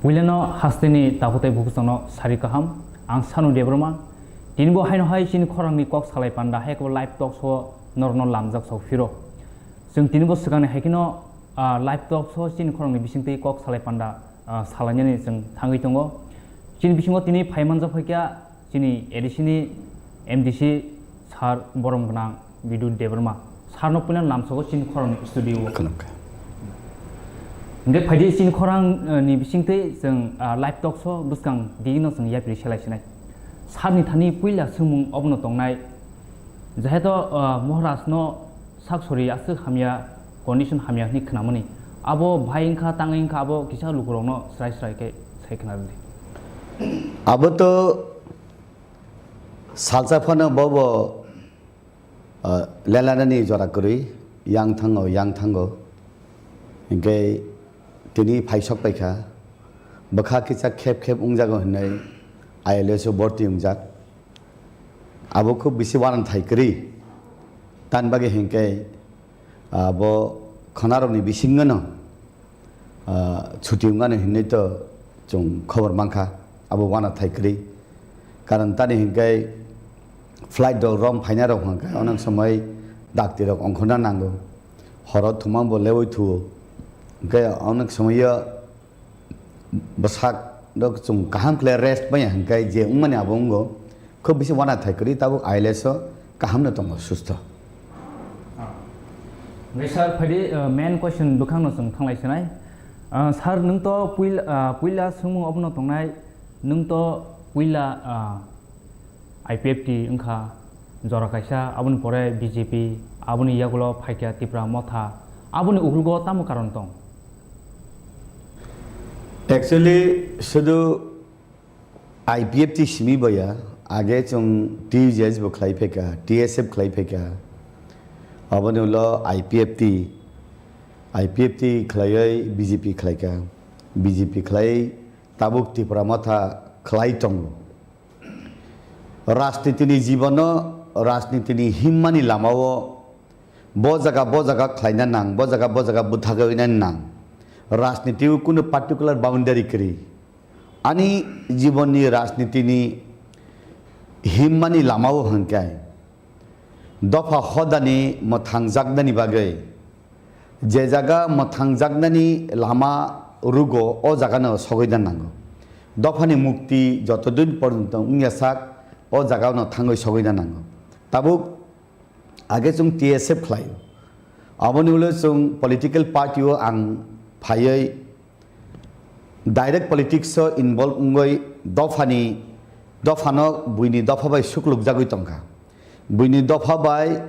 Wileno hasteni takutai bukusano sarikaham ang sanu Debbarma dinbo haino hai sin khorangni kok salai panda heko live talk so norno lamjak so firo जों dinbo sigane haikino live talk so sin khorangni bisingtei kok salai panda salanyani जों thangui tongo sin bisingo tini phaimanjak hoikya sini edisini MDC sar borom gnang Bidyut Debbarma sarno punan lamsogo sin khorang studio Nggak pada sin korang ni bisingte jeng live talk so buskang digino jeng ya pilih selai selai. Sarni thani puila sumung obno tongnai. Jaheto mohraj no saksori asuk hamya condition hamya ni kenamani. Abo bhayingka tangingka abo kisah lukurong no serai serai ke saya kenal ni. Abo to salsa fana bobo lelana ni jorakuri yang thango. Ingke Tini paisok paika, bakha kita khep ungjago henai, ayaleso borti ungjak. Abo ko bisi waran thai kri, tan bagi hengkai, abo khanaro ni bisingano, cuti ungan henai to jong khabar mangka, abo waran thai kri. Karan tani hengkai flight do rom phainaro hangkai, onang samai daktirok ongkhona nango, horot thumam bo lewoi thu. Kaya anak semua besar dok cung kaham clear rest banyak kaya je umane abongo kau bisa warna thai kiri tahu aileso kaham na tongo susto. Misal pada main question bukan nosong thanglai senai. Sar nung to puila semua abno tongnai nung to puila IPFT engka jora kaisa abun pore BJP abun yagulo phaikya Tipra Motha abun ukulgo tamu karon tong. Actually, sudah IPFT simi boya, आगे चुंग TTAADC बखलाई फेंका, TSF खलाई फेंका, अब ने Ulla IPFT खलाई BJP खलाई का, BJP खलाई Tabuk Tipra Motha खलाई टंगो, राजनीति नि जीवनो राजनीति नि हिम्मनी लामावो, बहुत जगह खलाई ना नांग, बहुत जगह बुद्धागवी ना नांग. राजनीति को कुछ पर्टिकुलर बाउंड्री करी अनि जीवनी राजनीति नि हिम्मनी लामाओ हंकाय दफा होदानी मथांग जागदानी बागै जे जगह मथांग जागदानी लामा रुगो ओ जगह न सगैदान नांगो दफानी मुक्ति जतदिन पर्यंत उंयासाक ओ जगह न थांगै सगैदान नांगो ताबु आगे जों TSF खलायो अबनि उले जों पॉलिटिकल पार्टीओ आं Phayai direct politics so involved ungoi dofano buini dofa bai sukluk jagoi tongka buini dofa bai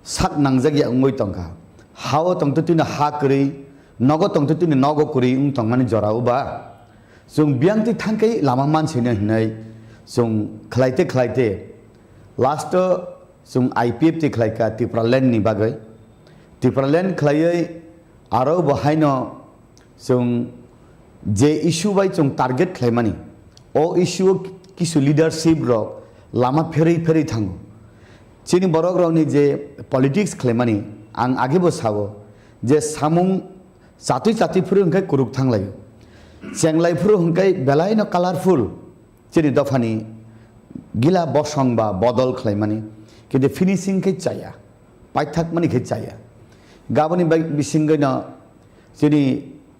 sak nangjagi ungoi tongka hao tongtutuna ha kri nogo tongtutuna nogo kri ung tongmani jorau ba jong biangti thangkai lama mansine hinai jong khlaite last jong IPFT khlaika Tipra land ni bagai Tipra land khlaiai aro bahaino जों जे issue by जों target खालामनी ओ issue किसु leadership रक लामा फेरै थांगो चिनि बरक रावनि जे politics खालामनी आं आगे बसावो जे सामुं जाति फुर हंखाय कुरुक थांलायो चेंगलाय फुर हंखाय बेलायनो कलरफुल चिनि दफानि गिला बसंग बा बदल खालामनी किन्तु फिनिशिंग के चाया पाइथाक मानि के चाया गाबनि बाय बिसिंगैनो चिनि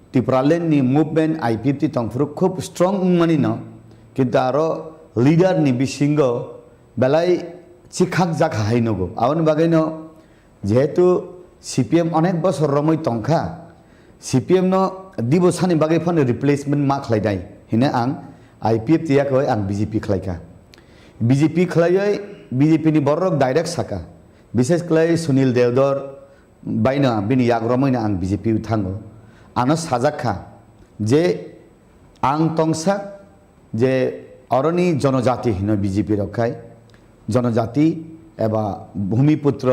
Tipra land ni movement IPFT tongfuru खूब strong mani no kita aro leader ni bisingo belai cikak jak hai nogo awan bagai no jehetu CPM onek bosor romoi tongka CPM no dibosani bagai phone replacement ma khlai dai hina ang IPFT ya koi ang BJP khlai ka BJP khlai BJP ni borok direct saka bises khlai Sunil Devdor baina bini yak romoi na ang BJP thango Anas sajakha je ang tongsak je oroni jonojati hino BJP रखाय जनजाति एबा भूमिपुत्र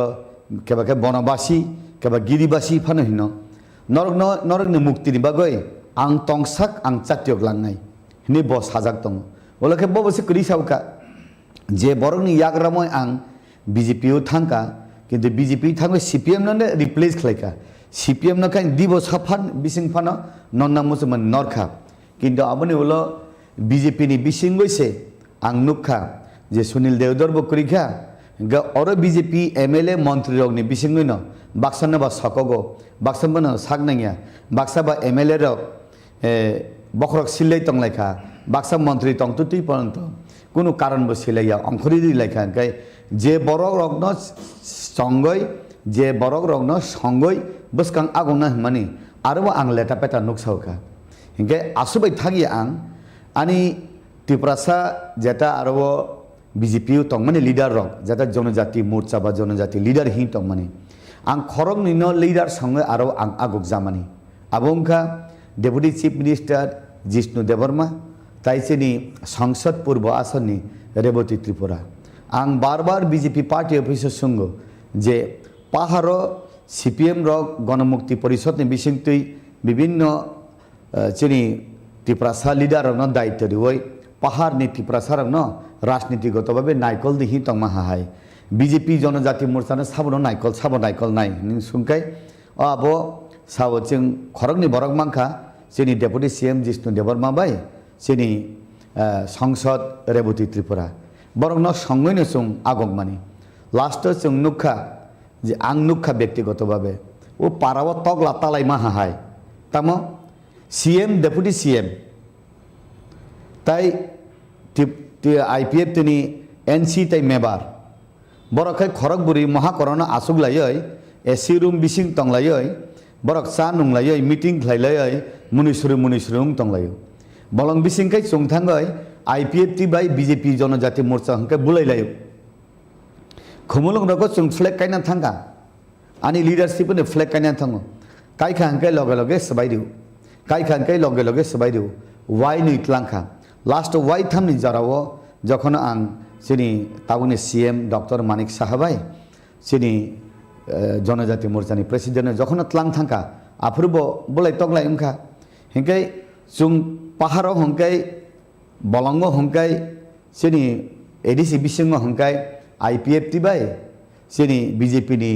केबा के बनवासी केबा गिरिबासी फानो हिनो नरक मुक्ति नि बागै आं तंगसाक आं चात्यक लांनाय हिनि ब साजाक दङ ओलके बबसे क्रिसावका जे बरकनि याग्रामय आं BJP थांका किन्तु BJP थांगो CPM नने रिप्लेस खलायका CPM न काइन दिबो साफान बिसिं फानो नन्ना मुसुमन नरखा কিন্তু aboni ulo BJP ni bising goise ang nukha je Sunil Deodar bo kurikha ga oro BJP MLA মন্ত্রী rok ni bising no baksana ba sakogo baksana no sagnangya baksa ba MLA rok বখরক সিলাই তং লেখা বাক্সা মন্ত্রী তং তুই পর্যন্ত কোনো কারণ বো সিলাইয়া অঙ্করি লেখা গাই যে বড় রগ্ন সঙ্গই যে বড় রগ্ন সঙ্গই বসকাং আগং না মানে আরো আং লেটা পেটা নুকসাওকা হিংকে আসুবাই থাকি আং আনি ত্রিপুরাসা যেটা আরো বিজেপিও তং মানে লিডার রক যেটা জনজাতি মোর্চা বা জনজাতি লিডার হি তং মানে আং খরক নিন লিডার সঙ্গে আরো আং আগুক Zamani আবংখা Deputy Chief Minister Jishnu Debbarma taisini Sangsad Purba Asani Reboti Tripura. Ang barbar BJP party officer sungo je paharo CPM rok Ganamukti Porishod ni bisingtui bibinno chini Tiprasa leader rok daitto riwoi pahar ni Tiprasa rok no rajnitigotobabe naikol dihi tongma hahai BJP jonojati morcha no sabo naikol nai ning sungkai abo sao chung khorok ni borok mangkha chini Deputy CM Jishnu Debbarma bai chini Sangsad Reboti Tripura borok no songoi no chung agok mani last chung nukha je ang nukha byaktigoto bhabe o parawo togla talai ma hahai tamo CM Deputy CM tai IPF tini NC tai mebar borokai khorok buri maha corona asuk layoi AC room bising tong layoi borok sa nung layoi meeting khlailayoi munisuru tonglayo bolong bising kai chungthangai IPF ti bai BJP jonojati morcha hangkai bulailayo khumulung roko chung flag kaina thanga ani leadership ne flag kaina thango kai khangkai loge sabaidu why ni tlangkha last why thamni jarawo jokhon ang chini tabuni CM Dr. Manik Sahabai chini জনজাতি মোর্চানি president যখন ত্লাং থাকা আফুরব বলাই তগলাই উংখা হিংকাই চুং পাহাড় হংকাই বলঙ্গ হংকাই সেনি ADC বিসঙ্গ হংকাই IPF টিবাই সেনি BJP নি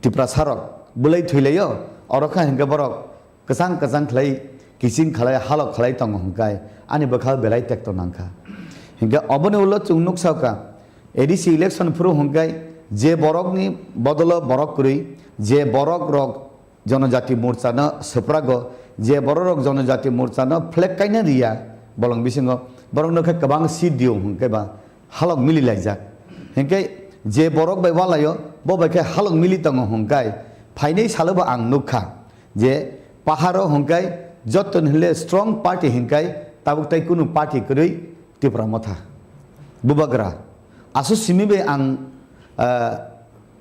টিপ্রা সারক বলাই থইলাইও অরখা হিংকা বরক কসাং খালাই kissing খালাই Hulk খালাই তং হংকাই আনি বখা বেলাই টেক্ট নাংখা হিংকা অবনে উল্ল চুং নুকসাওকা ADC election ফুরু হংকাই যে বরক নি বদল বরক করি যে বরক রক জনজাতি মোর্চা ন সপ্রাগ যে বড় রক জনজাতি মোর্চা ন ফ্লেক কাইনা রিয়া বলং বিসঙ্গ বরং নখে কবাং সিট দিও হংকে বা হালক মিলি লাইজাক হেংকে যে বরক বাই ওয়ালাयो ববাইকে হালক মিলি তং হংকাই ফাইনাই সালবা আং নুখা যে পাহাড় হংকাই যতন হলে স্ট্রং পার্টি হেংকাই তাবুক তাই কোনো পার্টি করি ত্রিপুরা মথা বুবাগরা আসু সিমিবে আং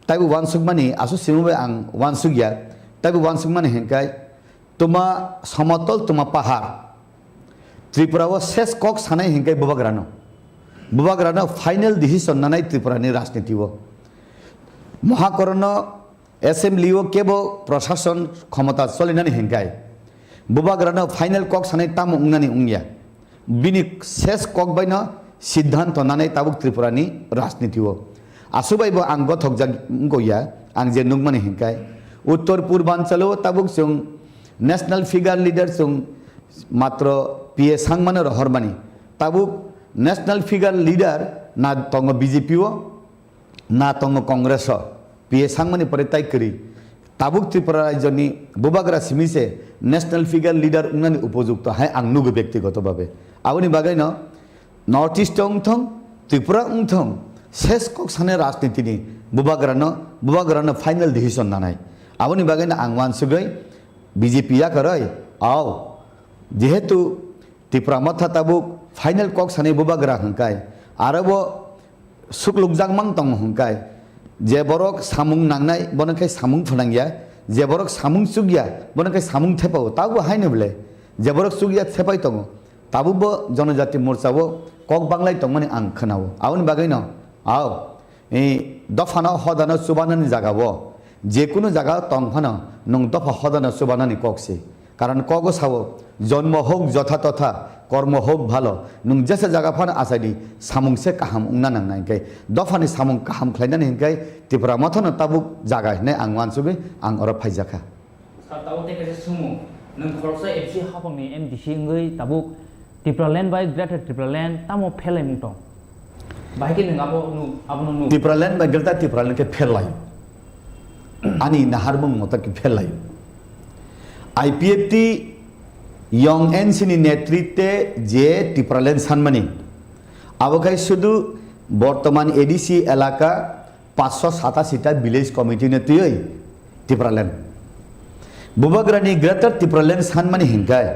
taibu wansuk mani asu simubai ang wansuk ya taibu wansuk mani hengkai tuma samotol tuma pahar Tripura wa ses kok sanai hengkai bubagrano final decision nanai Tripura ni rajniti wo mahakorona assembly wo kebo প্রশাসন ক্ষমতা চলিনানি hengkai bubagrano final kok sanai tamu ungnani ungya bini ses kok baina siddhanto nanai tabuk Tripura ni rajniti wo আসুবাইব আং গথক গইয়া আং যে নুকমানি হিংকাই উত্তর পূর্বাঞ্চল তাবুক চুং national figure leader চুং মাত্র PA সাংমানে রহরমানি তাবুক national figure leader না তঙ্গ বিজেপিও না তঙ্গ কংগ্রেস পিএ সাংমানি পরে তাই করি তাবুক Tripura রাজ্যনি বুবাগরা সিমিসে national figure leader Unani উপযুক্ত হাই আং নুগু ব্যক্তিগতভাবে আবনি বাগাই ন নর্থ ইস্ট উংথং ত্রিপুরা উংথং শেষ কক সানে রাজনীতি ni bubagrano final decision nanai aboni bagena ang wansugoi BJP ya karai aw jehetu Tipra Motha tabuk final kok sane bubagra hangkai arabo suklukjak mang tong hangkai je borok samung nangnai bonakai samung phunangya je borok samung sugya bonakai samung thepao tabu haine bole je borok sugya thepai tong tabubo jonojati morchabo kok banglai tong mani ang khanao aboni bagena আও এই দফানো হদানো সুবানানি জাগাবো যে কোনো জায়গা তংফানো নং দফা হদানো সুবানানি ককসে কারণ কগো সাবো জন্ম হোক যথাতথা কর্ম হোক ভালো নং যেসে জায়গা ফানো আসাইনি সামুংসে কাহাম উংনা নাংনাইকাই দফানি সামুং কাহাম খ্লাইনানি হিংকাই ত্রিপুরা মথনো তাবুক জায়গা হিনে আং ওয়ানসুগৈ আং অর ফাইজাখা তাও থেকে সুমু nung khorsa FC hapangni MDC ngai tabuk Tipra land by greater Tipra land tamo phelai mung tong bai ke nung abo nu Tipra land by greater Tipra land ke phelai ani nahar mung Motha ke phelai IPFT Young NC ni নেতৃত্বে যে Tipra land sanmani abokai শুধু বর্তমান ADC এলাকা 587টা village committee নেতৃত্বে Tipra land বুবাগ্রানি greater Tipra land sanmani হিংকায়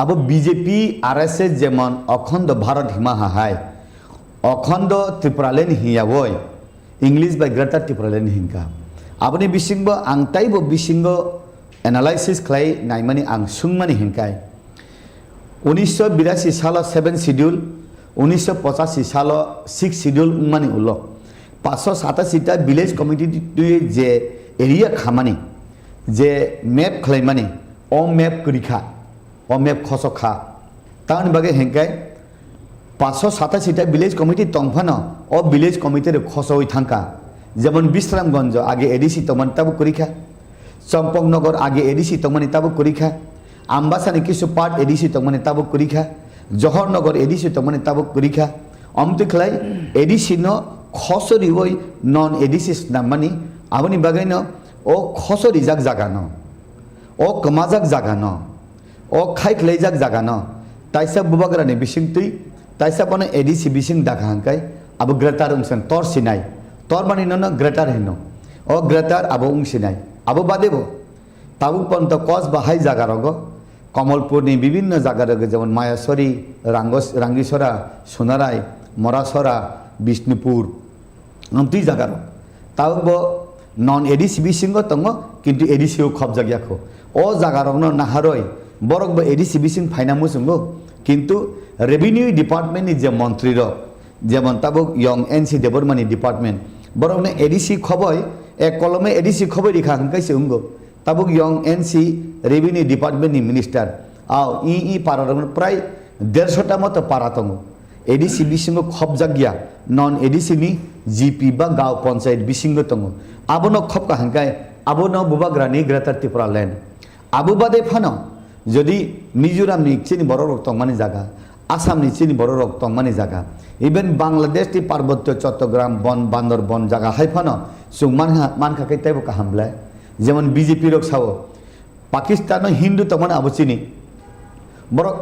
আবো বিজেপি RSS যেমন অখণ্ড ভারত হিমা হাহায় অখণ্ড Tipra land হিয়াবই ইংলিশ বাই গ্রেটার Tipra land হিংকা আপনি বিসিংব আংতাইব বিসিংব एनालाइसिस खालाय नायमानि आं सुंमानि हिंकाय 1982 साल 7 शेड्यूल 1985 साल 6 शेड्यूल उमानि उल्लो 587 टा विलेज कमिटी जे एरिया खामानि जे मैप खालायमानि ओ मैप करिखा ओ मैप खसखा तान बागे हिंकाय 587 टा विलेज कमिटी तंफानो ओ विलेज कमिटी रे खसoi थांका जेमन विश्रामगंज आगे एडीसी तमन ताबु करिखा चंपकनगर आगे एडीसी तमनि ताबु करिखा आम्बासानि किसु पार्ट एडीसी तमनि ताबु करिखा जहरनगर एडीसी तमनि ताबु करिखा अमतिखलाय एडीसी न खसरि वय नन एडीसी नामनि आबनि बागैनो ओ खसरि जाग जागानो ओ कमाजाक जागानो ओ खायखलायजाक जागानो ताइसा बुबाग्रानि बिसिंतै ताइसा बने एडीसी बिसिं दाखांकाय आबु ग्रेटार उंसन तोर सिनाय तोर मानि न ग्रेटार हिनो ओ ग्रेटार आबु उंसिनाय आबो बादेबो ताबुक पंत कस बाहाय जागा रग कमलपुरनि विभिन्न जागा रग जेमन मायासरी रांगीसरा सोनाराय मरासरा बिष्णुपुर नमति जागा रग ताबो नन एडीसी बिसिंग तंग किन्तु एडीसी खब जागियाखो ओ जागा रग न नाहारय बरक बो एडीसी बिसिं फाइना मुसुंगो किन्तु रेवेन्यू डिपार्टमेंट नि जे मंत्री र जेमन ताबुक यंग एनसी देबरमानि डिपार्टमेंट बरक ने एडीसी खबय एक कलमे एडीसी खबर दिखा कैसे उंगो तबुक यंग एनसी रेवेन्यू डिपार्टमेंट मिनिस्टर आओ ई पारा प्राय 150टा मत पारा तंगो एडीसी बिसिंग खब जागिया नन एडीसी नि जीपी बा गांव पंचायत बिसिंग तंगो आबनो खब का हंकाय आबनो बुबाग्रानि ग्रेटार Tipra land आबु बादे फानो जदि मिजोराम नि चिनि बर रक तंगमानि जागा आसाम नि चिनि बर रक तंगमानि जागा इवेन बांग्लादेश नि पार्वत्य चट्टग्राम बन बांदर बन जागा हायफानो सुं मानखा के तैबो काहामलाय जेमन बीजेपी रक सावो पाकिस्तान हिंदू तमन आबुचिनी बरक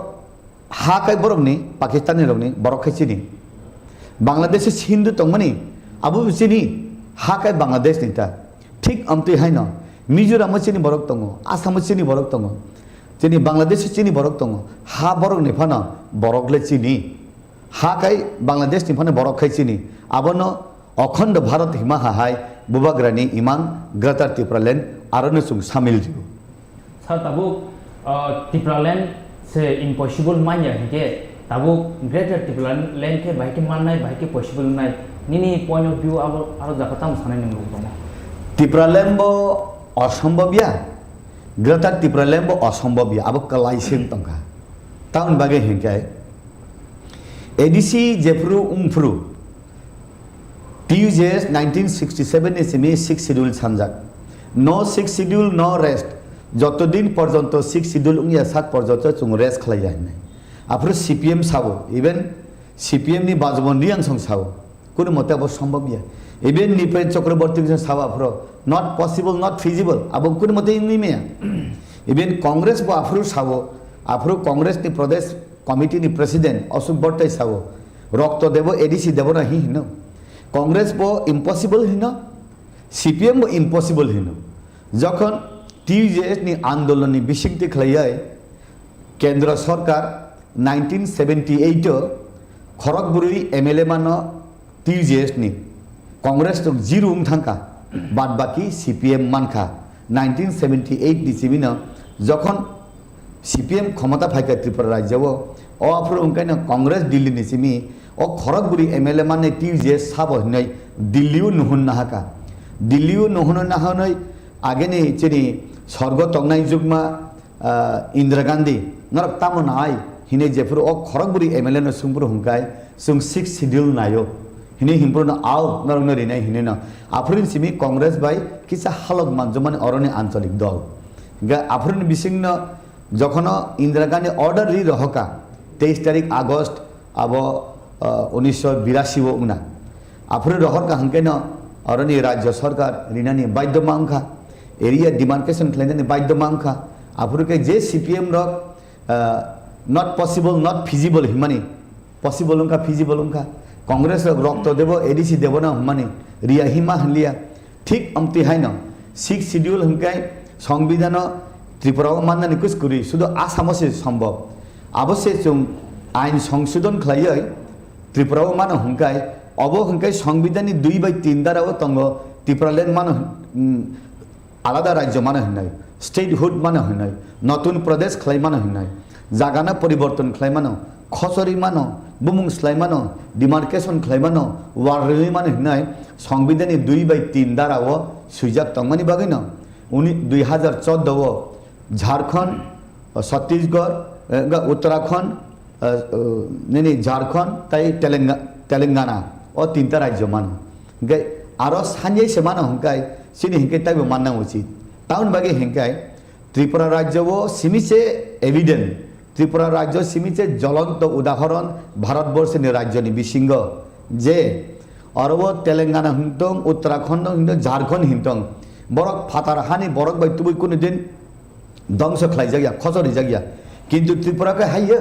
हा काय बरकनि पाकिस्तानी रकनि बरक खायचिनी बांग्लादेश हिंदू तमनि आबुचिनी हा काय बांग्लादेश निता ठीक अमति हायनो मिजोराम चिनी बरक तंगो आसाम चिनी बरक तंगो चिनी बांग्लादेश चिनी बरक तंगो हा बरक निफानो बरकले चिनी हा काय बांग्लादेश निफानो बरक खायचिनी आबनो अखंड भारत हिमा हाहाय बुबाग्रानि इमान ग्रेटार Tipra land आरनो सुं सामिल जिगो सर ताबु Tipra land से इम्पॉसिबल मान्या हिके ताबु ग्रेटार Tipra land के बाइके माननाय बाइके पॉसिबल नाय निनि पॉइंट ऑफ व्यू आरो जाखाताम सानाय नंगौ दङ Tipra land बो असम्भवया ग्रेटार Tipra land बो असम्भवया आबो कलाइसिं तंका टाउन बागे हिंकाय ADC जेफ्रु उमफ्रु TUJS 1967 is me 6 schedule sanjak no 6 schedule no rest joto din porjonto 6 schedule ungya sak porjonto chung rest khlai jay nai apro CPM sabo even CPM ni bajbondi ang song sabo kono mote abo সম্ভব ya even nipen chakraborty sabo apro not possible not feasible abo kono mote ni me even congress bo apro congress ni pradesh committee ni president Ashok Bhattai sabo rokto debo ADC debo na hi no Congress बो impossible हिनो CPM बो impossible हिनो जखन TUJS नि आंदोलन नि बिसिंगति खलाय केंद्र सरकार 1978 खरगपुरी MLA मानो TUJS नि कांग्रेस तो जीरो थांका बाद बाकी सीपीएम मानखा 1978 डिसिमिनो जखन सीपीएम क्षमता फायका त्रिपुरा राज्यव ओ आफरो उनकायनो कांग्रेस दिल्ली निसिमी ओ खरगपुरी एमएलए माने TUJS साबो नै दिल्लीउ नुहुन नाहाका दिल्लीउ नुहुन नाहनै आगेनि चिनि स्वर्ग तंगनाय जुगमा इंदिरा गांधी नरक तामो नाय हिने जेफुर ओ खरगपुरी एमएलए न सुंपुर हुंकाय सुं 6 शेड्यूल नायो हिने हिमपुर न आउ नरक नरिनाय हिने न आफरिन सिमी कांग्रेस बाय किसा हालक मानजमान अरने आंचलिक दल আফরিন বিসিংন যখন ইন্দিরা গান্ধী অর্ডার রি রহকা 23 তারিখ আগস্ট আব 1982 উনা আফরিন রহকা হাঙ্কেন অরনি রাজ্য সরকার রিনানি বাধ্যমা অংখা এরিয়া ডিমার্কেশন খাইনানি বাধ্যমা অংখা আফরিকে যে সিপিএম রক নট পসিবল নট ফিজিবল হিমানি পসিবল অংখা ফিজিবল অংখা কংগ্রেস রক্ত দেব এডিসি দেব না হিমানি রিয়া হিমা হলিয়া ঠিক আমতি হাইন 6 শিডিউল হংকাই সংবিধান ত্রিপুরাও মাননানি কুছ করি শুধু আসামসে সম্ভব অবশ্যই जों আইন সংশোধন খাইयै ত্রিপুরাও মান হংকাই অব হংকাই সংবিধাননি 2/3 দ্বারাও তঙ্গ ত্রিপুরাল্যান্ড মান আলাদা রাজ্য মানে হইনাই স্টেটহুড মানে হইনাই নতুন প্রদেশ খাই মানে হইনাই জাগানা পরিবর্তন খাই মানো খসরি মানো বুমুং স্লাই মানো ডিমার্কেশন খাই মানো ওয়ারলি মানে হইনাই সংবিধাননি 2/3 দ্বারাও সুইজাক তংমানি বাগৈন 2014 झारखंड छत्तीसगढ़ उत्तराखंड नहीं झारखंड तई तेलंगाना और 3टा राज्य मान हिंकाय आरो सानजे से मान हिंकाय सिनि हिंकाय ताइबो मानना उचित टाउन बागे हिंकाय त्रिपुरा राज्य वो सिमिसे एविडेंट त्रिपुरा राज्य सिमिसे ज्वलंत उदाहरण भारतवर्ष नि राज्य नि बिसिंग जे और वो तेलंगाना हिंतों उत्तराखंड हिंतों झारखंड हिंतों बरक फातार हानि बरक बाय तुबुय कुनु दिन ধ্বংস খাই जागिया खसरी जागिया किंतु त्रिपुरा के हाइयो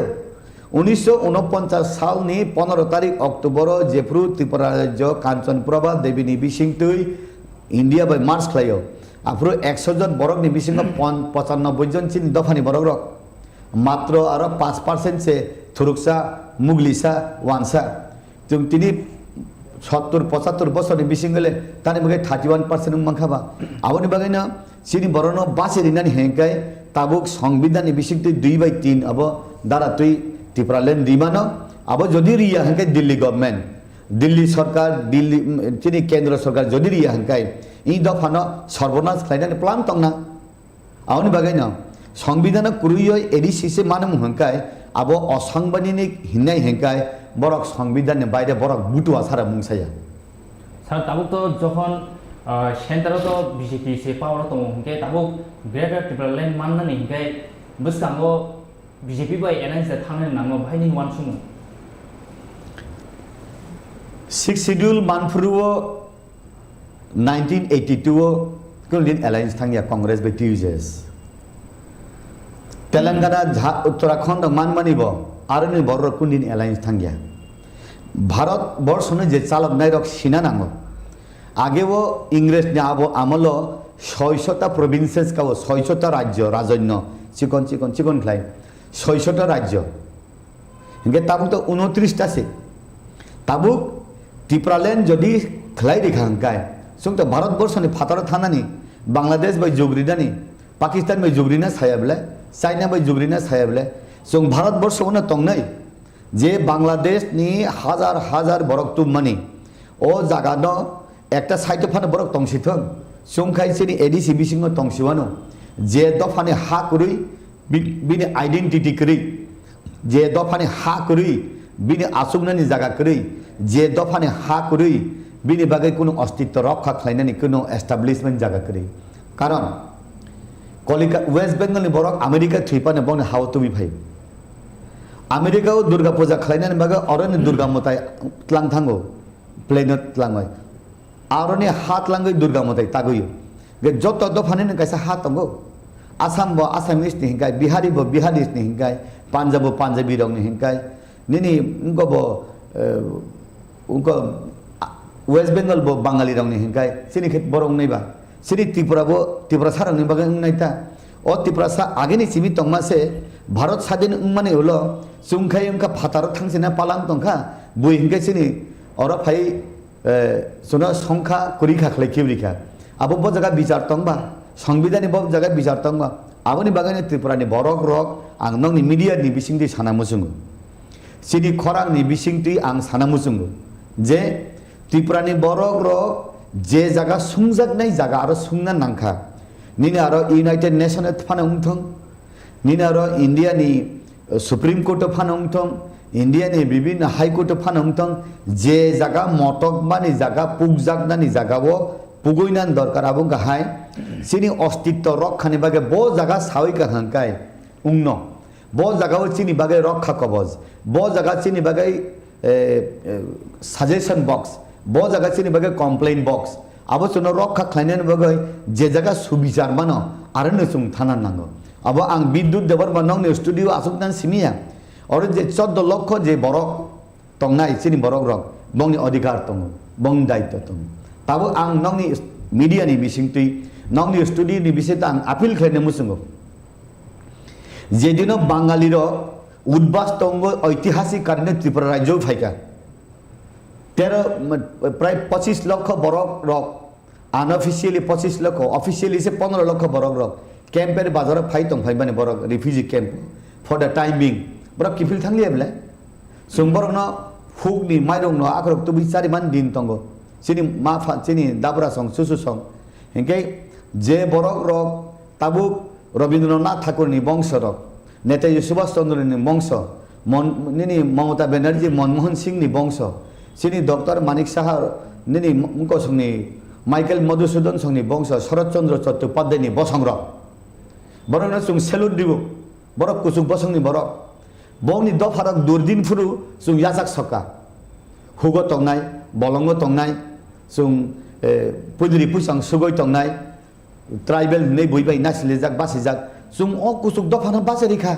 1949 साल नि 15 तारिख अक्टोबर जेफ्रु त्रिपुरा राज्य कांचनप्रभा देवीनि बिसिंगतुय इंडिया बाय मार्च खायो आफ्रु 100 जन बरक नि बिसिंग 95 जन चिन दफानि बरक रक मात्र आरो 5% से थुरुकसा मुगलिसा वानसा जों तिनि 70-75 বছরनि बिसिंगले तानि बगे 31% मंखाबा आवनि बगैना सिनि बरनो बासे रिनानि हेंकाय ताबुक संविधाननि बिसिंगतुय 2/3 अब दारा तुई ত্রিপুরাল্যান্ড রিমানো अब যদি রিয়া हेंकाय दिल्ली गवर्नमेंट दिल्ली सरकार दिल्ली चिनि केंद्र सरकार যদি রিয়া हेंकाय इ दफानो सर्वनाश खाइनानि प्लान तंगना आवनि बगैना संविधान कुरुयो एडिसिसे मानम हेंकाय अब असंवैधानिक हिन्नाय हेंकाय बरक संविधान बायरे बरक बुटुआ सारा मुंसाया सार ताबुक तो जखन सेंटर तो बीजेपी से पावर तो हिंकाय ताबुक ग्रेटर टिप्रालैंड माननानै हिंकाय बसकांगो बीजेपी बाय एलायंस थांनो नांगो भाइनि वान सुमु 6 शेड्यूल मानफ्रुओ 1982 कोलिन एलायंस थांगिया कांग्रेस बाय टीजेस तेलंगाना उत्तराखंड मानमानिबो आरनि बर कुंदिन एलायंस थांगिया भारत बर्षनो जे चालक नायरक सिना नांगो आगे वो इंग्रेज ने आबो आमलो 600टा प्रोविंसेस का 600टा राज्य राजन्य चिकन चिकन चिकन खाय 600टा राज्य इनके ताबुक तो 29टा से ताबुक ত্রিপুরাল্যান্ড যদি खलाई रेखा हंकाय जों तो भारत बर्षनि फातार थानानि बांग्लादेश बाय जुगरिनानि पाकिस्तान बाय जुगरिना सायाब्ले चाइना बाय जुगरिना सायाब्ले जों भारत बर्षनो तंगनै जे बांग्लादेश नि हाजार हाजार बरक तुममानि ओ जागानो একটা সাইটো ফানে বরক তংসিথং সংখাইছেনি এডিসি বিসিং তংসিওয়ানো যে দফানে হা করি বিনি আইডেন্টিটি করি যে দফানে হা করি বিনি আসুগনানি জায়গা করি যে দফানে হা করি বিনি বাগে কোনো অস্তিত্ব রক্ষা খাইনানি কোনো এস্টাবলিশমেন্ট জায়গা করি কারণ কলিকা ওয়েস্ট বেঙ্গলনি বরক আমেরিকা থুইপানে বনে হাও তুমি ভাই আমেরিকাও দুর্গা পূজা খাইনানি বাগে অরনি দুর্গা মতাই ত্লাং থাঙ্গো প্লেনত ত্লাংয় आरने हाथ लांगै दुर्गा मताय तागयो गे जत दफाने कैसा हाथ तंगो आसाम बो आसामिस नि हिंगाय बिहारी बो बिहारीस नि हिंगाय पांजाब बो पांजाबी रंग नि हिंगाय निनि उनको बो उनको वेस्ट बेंगल बो बांगाली रंग नि हिंगाय सिनि खेत बरंग नैबा सिनि त्रिपुरा बो त्रिपुरा सारंग नि बागै नायता ओ त्रिपुरा सा आगेनि सिमि तंगमासे भारत सादिन माने हलो सुंखाय उनका फातार थांसिना पालां तंखा बुइ हिंगाय सिनि और फाइ सुना संख्या कुरिखा खलायखिब्रिखा अब ब जगह बिचार तंबा संविधान ब जगह बिचार तंबा आबनि बागानि त्रिपुरानि बरक रक आं नंनि मीडिया नि बिसिंति साना मुसुंगो सिनि खरां नि बिसिंति आं साना मुसुंगो जे त्रिपुरानि बरक रक जे जगह सुंजाकनाय जगह आरो सुंना नांखा निनि आरो यूनाइटेड नेशन फाना उंथं निनि आरो इंडिया नि सुप्रीम कोर्ट फाना उंथं इंडिया ने विभिन्न हाई कोर्ट फानंगतंग जे जगह मटक मानी जगह पुगजाकनानि जगह वो পুগুইনান দরকার আবং গাহাই চিনি অস্তিত্ব রক্ষানি বাগে ব জায়গা সাউই কাহাঙ্কাই উংন ব জায়গাও চিনি বাগে রক্ষা কবজ ব জায়গা চিনি বাগে সাজেশন বক্স ব জায়গা চিনি বাগে কমপ্লেইন বক্স আবো চুনো রক্ষা খাইনান বাগে যে জায়গা সুবিচার মানো আরো নসুং থানার নাঙ্গো আবো আং বিদ্যুৎ দেবরমা নং স্টুডিও আসুকনান সিমিয়া और जे 14 লক্ষ যে বরক তংনাই চিনি বরক রক বংনি অধিকার তং বং দায়িত্ব তং তাবো আং নংনি মিডিয়ানি বিসিংতুই নংনি স্টুডিওनि বিসিতে আং আপিল খাইনে মুসুঙ্গো যেদিন বাঙালির উদ্বাস তঙ্গ ঐতিহাসিক কারণে ত্রিপুরা রাজ্য ফাইকা 13 প্রায় 25 লক্ষ বরক রক আনঅফিসিয়ালি 25 লক্ষ অফিসিয়ালি সে 15 লক্ষ বরক রক ক্যাম্পের বাজারে ফাই তং ফাই মানে বরক refugee camp for the time being বরক কিফিল থাকলি এবলে সুমবরক ন ফুকনি মাইরং ন আখরক তুবি চারি মান দিন তঙ্গ চিনি মা ফা চিনি দাবরা সং সুসু সং হেঙ্কে যে বরক রক তাবুক রবীন্দ্রনাথ ঠাকুরনি বংশ রক নেতাজি সুভাষ চন্দ্রনি বংশ নিনি মমতা ব্যানার্জি মনমোহন সিংনি বংশ চিনি ডক্টর মানিক সাহা নিনি মুখ সংনি মাইকেল মধুসূদন সংনি বংশ শরৎচন্দ্র চট্টোপাধ্যায়নি বসং রক বরক ন সুং সেলুট দিব বরক কুসুক বসংনি বরক বংনি দফারক দুরদিন ফুরু সুং ইয়াজাক সকা হুগো তংনাই বলঙ্গ তংনাই সুং পুদুরি পুসাং সুগৈ তংনাই ট্রাইবেল नै বইবাই नासिलेजाक बासिजाक सुं अ कुसुक दफाना बासेरिखा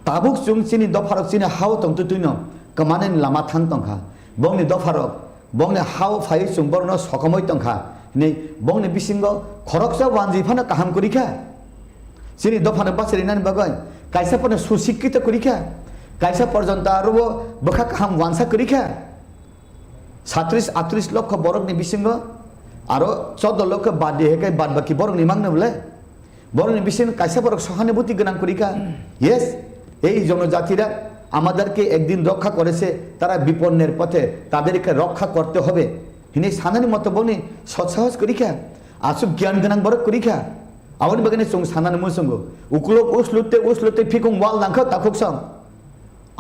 ताबुक सुं चिनि दफारक चिनि हाव तंग तुइनो कमाने लामा थां तंखा बंनि दफारक बंनि हाव फाइ सुं बरनो सकमै तंखा नै बंनि बिसिंग खरकसा वानजि फाना काहाम करिखा चिनि दफाना बासेरिनानि बागै काइसाफोरनो सुशिक्षित करिखा काइसा पर्यन्त आरो बखा काहाम वानसा करिखा 37-38 লক্ষ বরকनि बिसिंग आरो 14 লক্ষ বাদ দিয়ে হেকাই বাদ বাকি বরং নিমাংনে বলে বরং বিশেষ কাইসা বরক সহানুভূতি গণান করিকা ইয়েস এই জনজাতিরা আমাদেরকে একদিন রক্ষা করেছে তারা বিপন্নের পথে তাদেরকে রক্ষা করতে হবে হিনে সানানি মত বনি সৎসাহস করিকা আসুক জ্ঞান গণান বরক করিকা আওয়ার বাগানে সং সানানি মুসঙ্গ উকলোক উসলুতে ফিকুং ওয়াল নাংখা তাকুক সং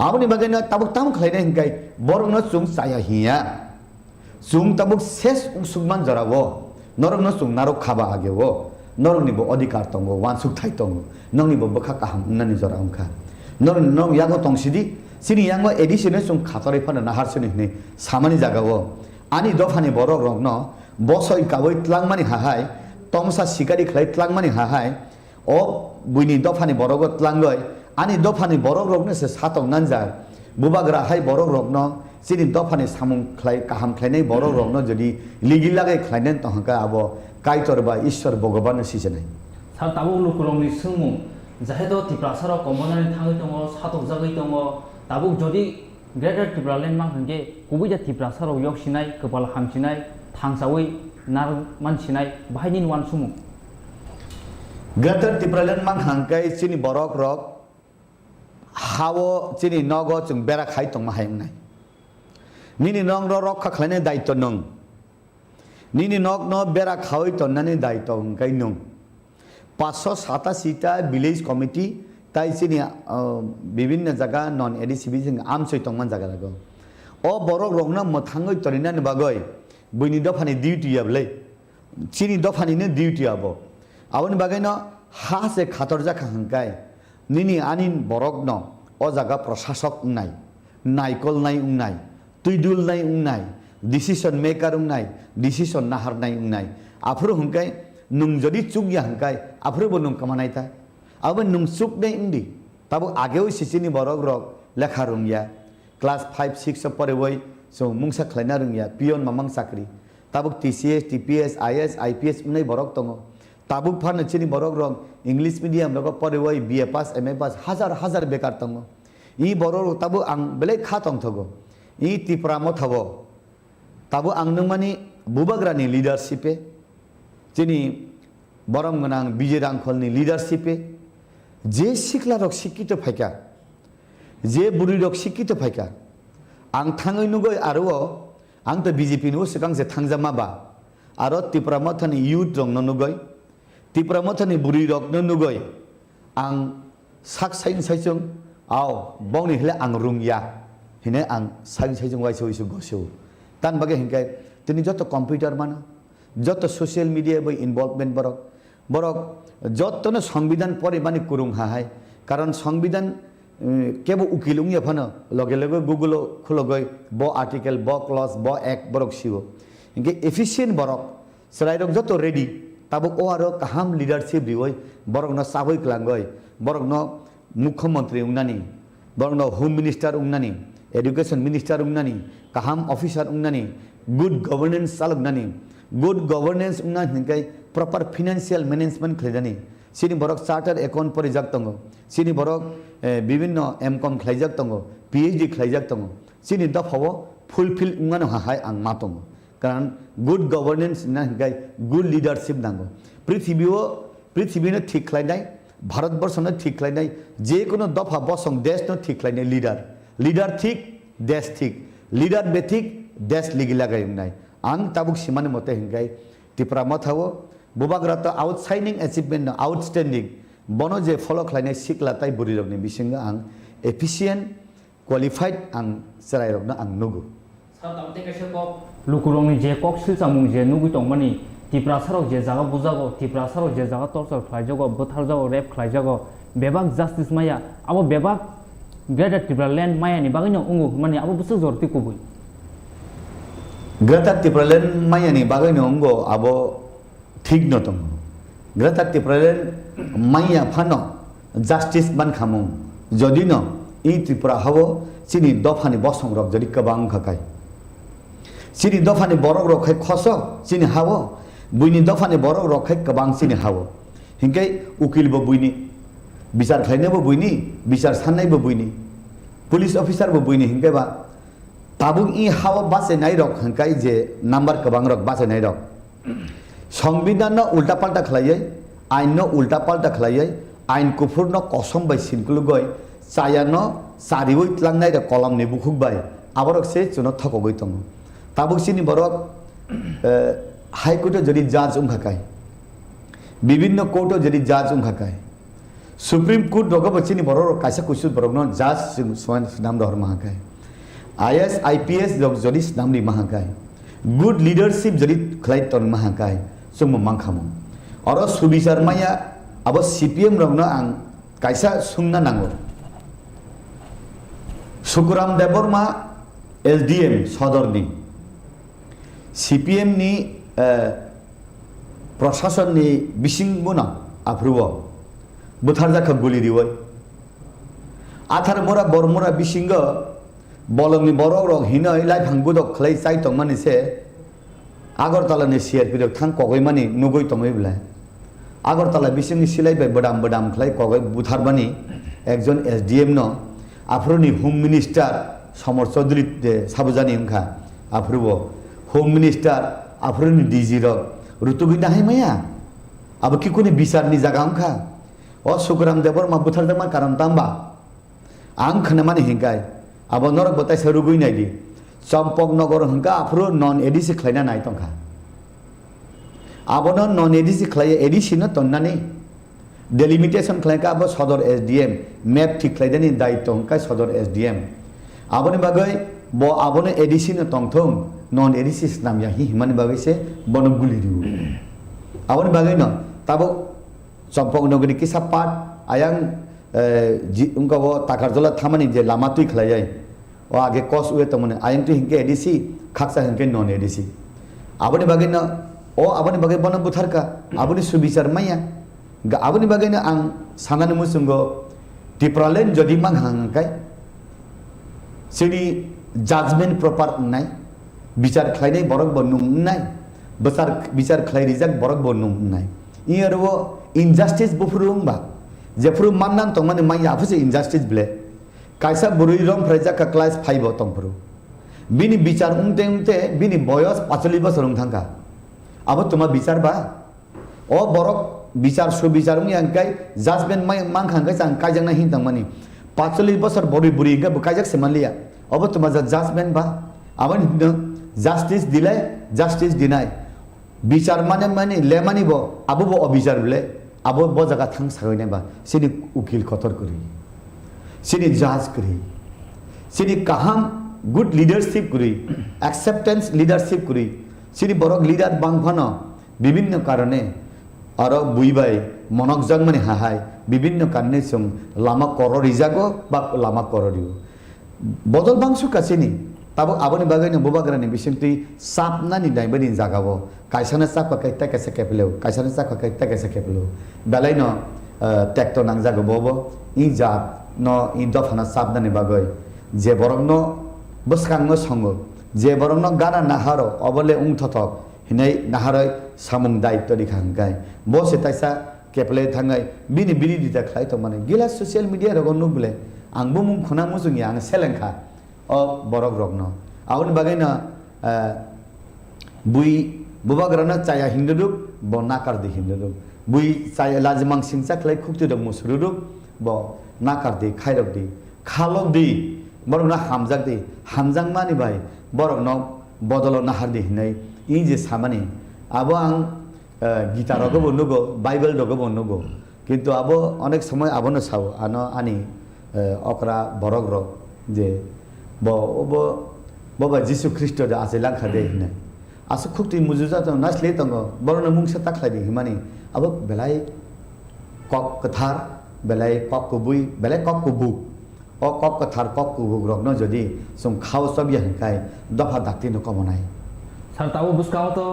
আওনি বাগানে তাবুক তাম খাইনে হিনকাই বরং ন সুং সায়া হিয়া सुं तबुक सेस सुगमान जरावो नरंग न सुं नारो खाबा आगेवो नरंग निबो अधिकार तंगो वान सुख थाइ तंगो नंग निबो बखा काहाम ननि जराम खा नरंग नंग यागो तंगसिदि सिनि यांगो एडिशने सुं खातरै फान नाहारसनि ने सामानि जागावो आनि दफानि बरक रंग न बसय कावै tlangmani हाहाय तमसा सिकारि खलाय tlangmani हाहाय ओ बुइनि दफानि बरक tlangगय आनि दफानि बरक रंगने से सातंग नानजा बुबाग्रा हाय बरक रंग न सिनि दफानि सामुं खलाय काहाम खलायनाय बर' रंनो जदि लिगिलागै खलायनाय तहका आबो कायतर बा ईश्वर भगवान सिजनाय सा ताबु लुकुलंनि सोंमु जाहेदो तिप्रासाराव कमनानै थाङै दङ सातक जागै दङ ताबु जदि ग्रेटार तिप्रालेन्ड मा हंगे गुबैजा तिप्रासाराव यक्सिनाय गोपाल हामसिनाय थांसावै नार मानसिनाय बाहायनि वान सुमु ग्रेटार तिप्रालेन्ड मा हांकाय सिनि बरक रक हावो सिनि नगो जों बेरा खाय दं माहायनाय निनी नंग रक्षा खालायनाय दायित्व नों निनी नग न बेरा खावै तन्नानै दायित्व हंकाय नों 587टा विलेज कमिटी ताइ सिनि विभिन्न जगह नन एडिसिबि जों आमसै तंमान जगह लागो अ बरक रंगना मथाङै तरिनानै बागै बैनि दफानि डिउटि आबले सिनि दफानिनो डिउटि आबो आवनि बागैन हा से खातर जाखा हंकाय निनी आनिन बरक न अ जगह प्रशासक नाय नायकल नाय उंनाय तुइदुल नाय उंनाय डिसिशन मेकार उंनाय डिसिशन नाहार नाय उंनाय आफुर हंकाय नुं जदि चुक या हंकाय आफुरबो नुं कमानायता अब नुं चुक नै उंदि ताबो आगेव सिसिनि बरक रक लेखा रुंगिया क्लास 5 6 परेवै सो मुंसा खलायना रुंगिया पियन मामां साख्रि Tabo TCS TPS IAS IPS उनै बरक दङ ताबो फान चिनि बरक रक इंग्लिश मीडियम लग परेवै बीए पास एमए पास हजार हजार बेकार दङ इ बरक ताबो आं बेले खा तंथगो इ तिप्रा मथावो ताबो आं नोंमानि बुबाग्रानि लिडारशिपे चिनि बरम गोनां बिजिर आंखलनि लिडारशिपे जे सिख्ला रक शिक्षित फायका जे बुरि रक शिक्षित फायका आं थाङै नुगै आरो आं त बीजेपी नु सिगां जे थांजामाबा आरो तिप्रा मथानि युथ रंग नुगै तिप्रा मथानि बुरि रक नुगै आं साक साइन साइजों आव बावनि hele आं रुंगिया हिने आं साइन साइजों वाइसो इसे गसो तान बागे हिंकाय तिनि जत कम्पिउटार मानो যত সোশ্যাল মিডিয়া বই ইনভলভমেন্ট বরক যতন সংবিধান পরে মানে কুরুং হাহাই কারণ সংবিধান কেবল উকিল উঙিয়া ফানো লগে লগে গুগল খুলগই ব আর্টিকেল ব ক্লজ ব এক বরক শিব ইনকে এফিসিয়েন্ট বরক সরাইরক যত রেডি তাবো ও আরো কাহাম লিডারশিপ রিওই বরক ন সাবই ক্লাঙ্গই বরক ন মুখ্যমন্ত্রী উংনানি বরক ন হোম মিনিস্টার উংনানি এডুকেশন মিনিস্টার উংনানি কাহাম অফিসার উংনানি গুড গভর্নেন্স চালকনানি গুড গভর্নেন্স উংনা হিंkai प्रॉपर फिनान्शियल मैनेजमेंट खैजानी सिनी बरक चार्टार एकाउंट परिजाक तंगो सिनी बरक विभिन्न एमकम खैजाक तंगो पीएचडी खैजाक तंगो सिनी दफावो फुलफिल उंगानो हाहाय आं मातंगो कारण गुड गवर्नेंस ना हिंkai गुड लीडरशिप नांगो पृथ्वीनो ठीक खैनाय भारतवर्षनो ठीक खैनाय जे कोनो दफा बसं देशनो ठीक खैनाय लीडर ठीक देश ठीक लीडर बेथिक देश लिगिलागाय उंनाय आं ताबुक सिमाने मते हिंkai टिप्रा मथावो बुबाग्रात आउटसाइडिंग अचिभमेंट आउटस्टैंडिंग बनो जे फलो खालायनाय सिक्लाताय बुरिरगनि बिसिंगा आं एफिशिएंट क्वालिफाइड आं सरायरगना आं नुगु सातामते कैसे कप लुकुरंनि जे कक सिलचामुं जे नुगु तंमानि टिप्रा सारक जे जागा बुजागो टिप्रा सारक जे जागा टर्चर खालायजागो बोथारजागो रेप खालायजागो बेबाग जस्टिस माया आबो बेबाग ग्रेटर टिप्रा लैंड मायानि बागैनो उंगु माने आबो बुसु जरति कुबुय ग्रेटर टिप्रा लैंड मायानि बागैनो उंगो आबो ठीक न तंगो ग्रेटर टिप्रा लैंड माया फानो जस्टिस बान खामुं जदि न इ टिप्रा हावो सिनि दफानि बसं रक जदि कबां खाकाय सिनि दफानि बरक रखाय खसो सिनि हावो बुइनि दफानि बरक रखाय कबां सिनि हावो हिंकै उकिलबो बुइनि बिचार खायनोबो बुइनि बिचार साननायबो बुइनि पुलिस अफिसारबो बुइनि हिंकैबा ताबुं इ हावो बासे नाय रक हिंकै जे नाम्बार कबां रक बासे नाय रक संविधान उल्टा पाल्टा खलायै आइन उल्टा पाल्टा खलायै आइन कुफुर कसम बाय सिनकुलुगय चायान सारिवै tlangनाय कलम नि बुखुबाय आबरक से चुन थकगै तंग ताबुक सिनि बरक हाई कोर्ट जदि जज उंखाकाय विभिन्न कोर्ट जदि जज उंखाकाय सुप्रीम कोर्ट रगब सिनि बरक कायसा कुसु बरक न जज सोन नाम दहर महाकाय आईएएस आईपीएस जदि नाम नि महाकाय गुड लीडरशिप जदि खलाय तन महाकाय सुम मांखामु और सुबिचार माया अब सीपीएम रंगनो आं कायसा सुंना नांगो सुकुराम देबरमा एलडीएम सदरनी सीपीएम नि प्रशासन नि बिसिंगुना आप्रुव बुथारजाखा गुलि दिवय आथार मोरा बरमोरा बिसिंग बलंनि बरक रक हिनय लाइफां गुदक खलाय चाय तंमानि से आगरतला नि सीआरपी रक थां कगै मानि नुगै तंगै बिला आगरतला बिसिंनि सिलायबाय बदाम खलाय कगै बुथारबानि एकजन एसडीएम न आफ्रोनि होम मिनिस्टार समर चौधरी साबुजानि उंखा आफ्रुव होम मिनिस्टार आफ्रोनि डीजी रक रुतुगै दाहाय माया अब किकुनि बिचारनि जागा उंखा ओ सुकुराम देबरमा बुथारदमा कारण तांबा आं खनमानि हिंगाय अब नरक बताय सरुगुइ नायदि चम्पक नगर हंका आफ्रो नन एडीसी खलायना नाय तंखा आबनो नन एडीसी खलाय एडीसी न तन्नानि डेलिमिटेशन खलायका अब सदर एसडीएम मैप ठीक खलायदानि दायित्व हंका सदर एसडीएम आबनि बागै ब आबनो एडीसी न तंथं नन एडीसी नाम या हिमानि बागै से बन गुलि दिउ आबनि बागै न ताबो चम्पक नगरनि किसा पाट आयां जी उनका वो ताकारजला थामानि जे लामा तुई खलाय ओ आगे कस उए तमने आयन तु हिंके एडीसी खाकसा हिंके नन एडीसी आबनि बागै न ओ आबनि बागै बन बुथारका आबनि सुबिचार माया आबनि बागै न आं सानानि मुसुंगो टिप्रालेन जदि मांहांकाय सिनि जजमेंट प्रॉपर नाय बिचार खलायनाय बरक बनुनाय बिचार खलाय रिजाक बरक बनुनाय इयरवो इनजास्टिस बुफुरुंबा जेफ्रु माननान तंमानि माय आफुसे इनजास्टिस ब्ले कायसा बुरुइ रं फ्रायजाका क्लास 5 तंफुरु बिनि बिचार उंते बिनि बयस 45 बोसोर थांका अब तुमा बिचार बा ओ बरक बिचार सुबिचार उंयांकाय जजमेंट माय मांखांकाय जां कायजांना हिं तंमानि 45 बोसोर बरि बुरि गा कायजाक सेमानलिया अब तुमा जजमेंट बा आबन जस्टिस दिले जस्टिस दिनाय बिचार माने लेमानि बो आबो बो अबिचार ब्ले आबो ब जगह थांग सागैनाय बा सिनि उकिल खतर करि सिनि जज करि सिनि काहाम गुड लीडरशिप करि एक्सेप्टेंस लीडरशिप करि sini borok lidat bangfano bibinno karone aro buibai monokjang mani hahai bibinno karone sung lama korori jago ba lama kororiu bodol bangsu kasini tabo aboni bagainya bubagrani bisinti sapna ni dai bani jagabo kaisana sap pakai ta kaisa kepelo kaisana sap pakai ta kaisa kepelo belaino tekto nang jago bobo i jat no i dofana sapna ni bagoi je borok no beskang no songo je borok no gana naharo obole ungthotok hinai naharoi samung daitto dikhangkai bo setaisa keple thangai bini bini dita khlai to mane gila social media rogon nubule angbo mung khona musung yang selengkha o borok rokno awon bagaina bui bubagrana chaya hinduduk bo nakar di hinduduk bui chaya lajmang singsa khlai khukti dok musruduk bo nakar di khairok di khalok di borok na hamjak di hamjang mani bai borok no bodolo nahar di hinai in je samani abo ang gita rogo bonugo bible rogo bonugo kintu abo onek somoy abo no sao ano ani okra borok rok je bo boba jisu kristo da ase langkha de hinai asu khukti mujuza to nasle tongo borona mungsa takhla di himani abo belai kok kathar belai kok kubui belai kok kubu o kok kathar kok kubu rok no jodi sum khao sob yang kai dofa dakti no komonai sar tabo buskao to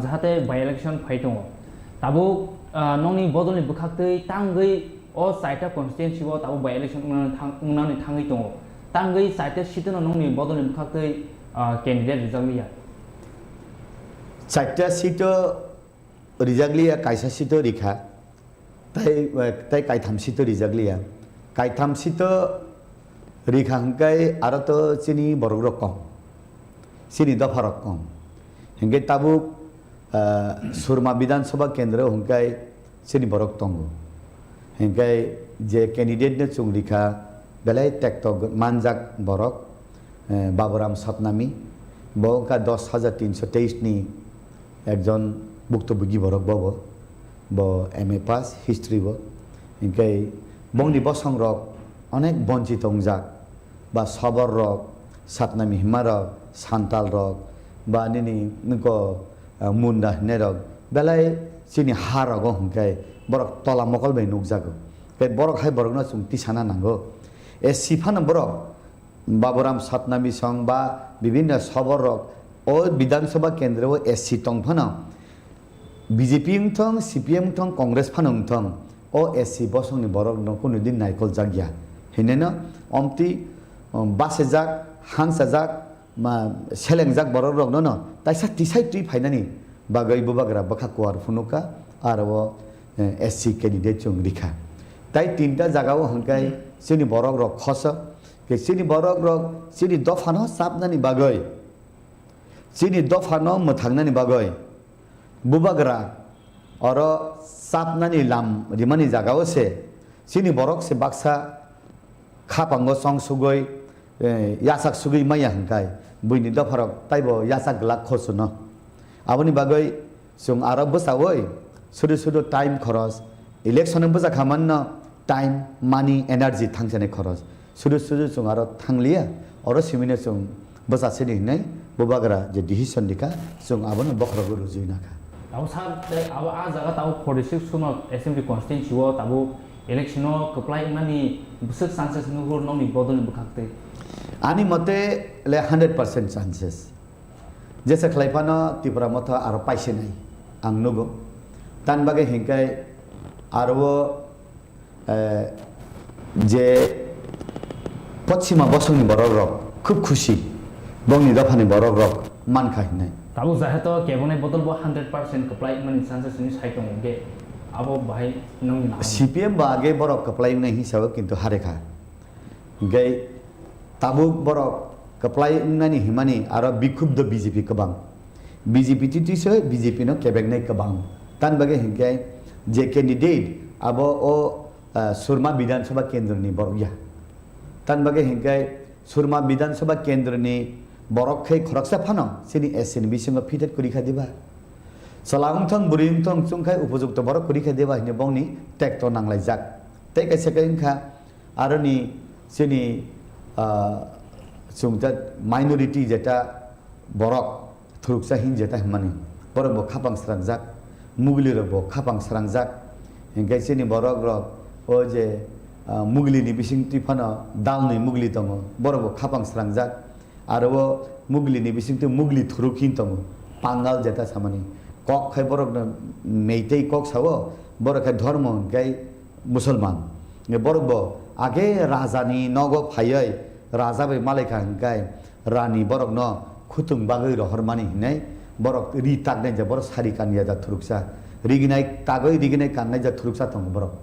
jahate by election fight dong tabo nongni bodolni bukhakte tangai o saita constituency o tabo by election nang thangai dong tangai saita sitno nongni bodolni bukhakte candidate rizaglia saita sito rizaglia kaisa sito rikha tai kaitam sito rizaglia kaitam sito rikha hangkai arato chini borok kom sini dofarok kom hingga tabuk surma bidan sabha kendra hingkai sini borok tongo hingkai je candidate ne chung rikha belai tekto manjak borok baburam satnami bongka 10323 ni ekjon buktobugi borok bobo bo MA pass history bo hingkai bongni bosong rok onek bonchi tongjak ba sabor rok satnami hima rok santal rok ba nini niko munda nerok belai sini harago hingkai borok tola mokol bai nukjago kai borok hai borok na sung tisana nango e sifana borok baburam satnami song ba bibinna sabor rok o bidansabha kendra o SC tongphana BJP ungthong CPM ungthong Congress phana ungthong o SC bosong ni borok no kuno din naikol jagya hinena omti basejak hangsajak ma selengjak borok rok no taisa tisai tui phainani bagai bubagra bakha kwar phunuka aro SC candidate chung rikha tai tinta jagao hangkai sini borok rok khosa ke sini borok rok sini dofano sapnani bagai sini dofano muthangnani bagai bubagra oro sapnani lam rimani jagao se sini borok se baksa khapango song sugoi yasak sugoi maya hangkai buini dofarok taibo yasak glak khosuno aboni bagai sung arab bosawoi sudu time khoros election bosa khamanno time money energy thangsane khoros sudu sung aro thanglia oro simine sung bosa sini nei bubagra je decision dika sung abono bokhro guru juinaka tabo sar abo a jaga tabo 46 suno assembly constituency o tabo election o apply mani busuk chances no hor nong ni bodol bukhakte ani mate le 100% chances jesa khlaipano Tipra Motha aro paise nai ang nugo tan bagai hingkai aro je पश्चिमा बसंनि बरक रक खूब खुशी बंगनि दफानि बरक रक मानखा हिनाय ताबो जाहातो केबने बदल बो 100% कप्लाइ मनि chances नि साइटं गे आबो बाहाय नंनि नाम सीपीएम बागे बरक कप्लाइ नै हिसाब किन्तु हारेखा गे ताबु बरक कप्लाइ ननि हिमानि आरो बिखुब द बीजेपी कबां बीजेपी तितिसो बीजेपी नो केबेक नै कबां तान बागे हिंगाय जे कैंडिडेट आबो ओ सुरमा विधानसभा केन्द्रनि बरगया tan bagai hingkai surma bidan sabha kendra ni borok khai khoraksa phano sini SN bisinga fitet kuri kha diba salangung thang buring thang chungkai upojukta borok kuri kha diba hine bongni tekto nanglai jak te kai sekai kha aroni sini chungta minority jeta borok thuruksa hinje ta himani borok bo khapang srangjak mugli rok bo khapang srangjak hingkai chini borok rok o je mugli ni bising tifano dal ni mugli tongo borok bo khapang srangjak aro mugli ni bising tu mugli thurukhin tongo pangal jeta samani kok khai borok na meitei kok sawo borok khai dharma gai musulman nge borok bo age raja ni nogo phayai raja bai malaika hingkai rani borok no khutung bagai ro hormani hinai borok ri taknai ja borok sari kanya ja thuruksa riginai tagoi riginai kannai ja thuruksa tongo borok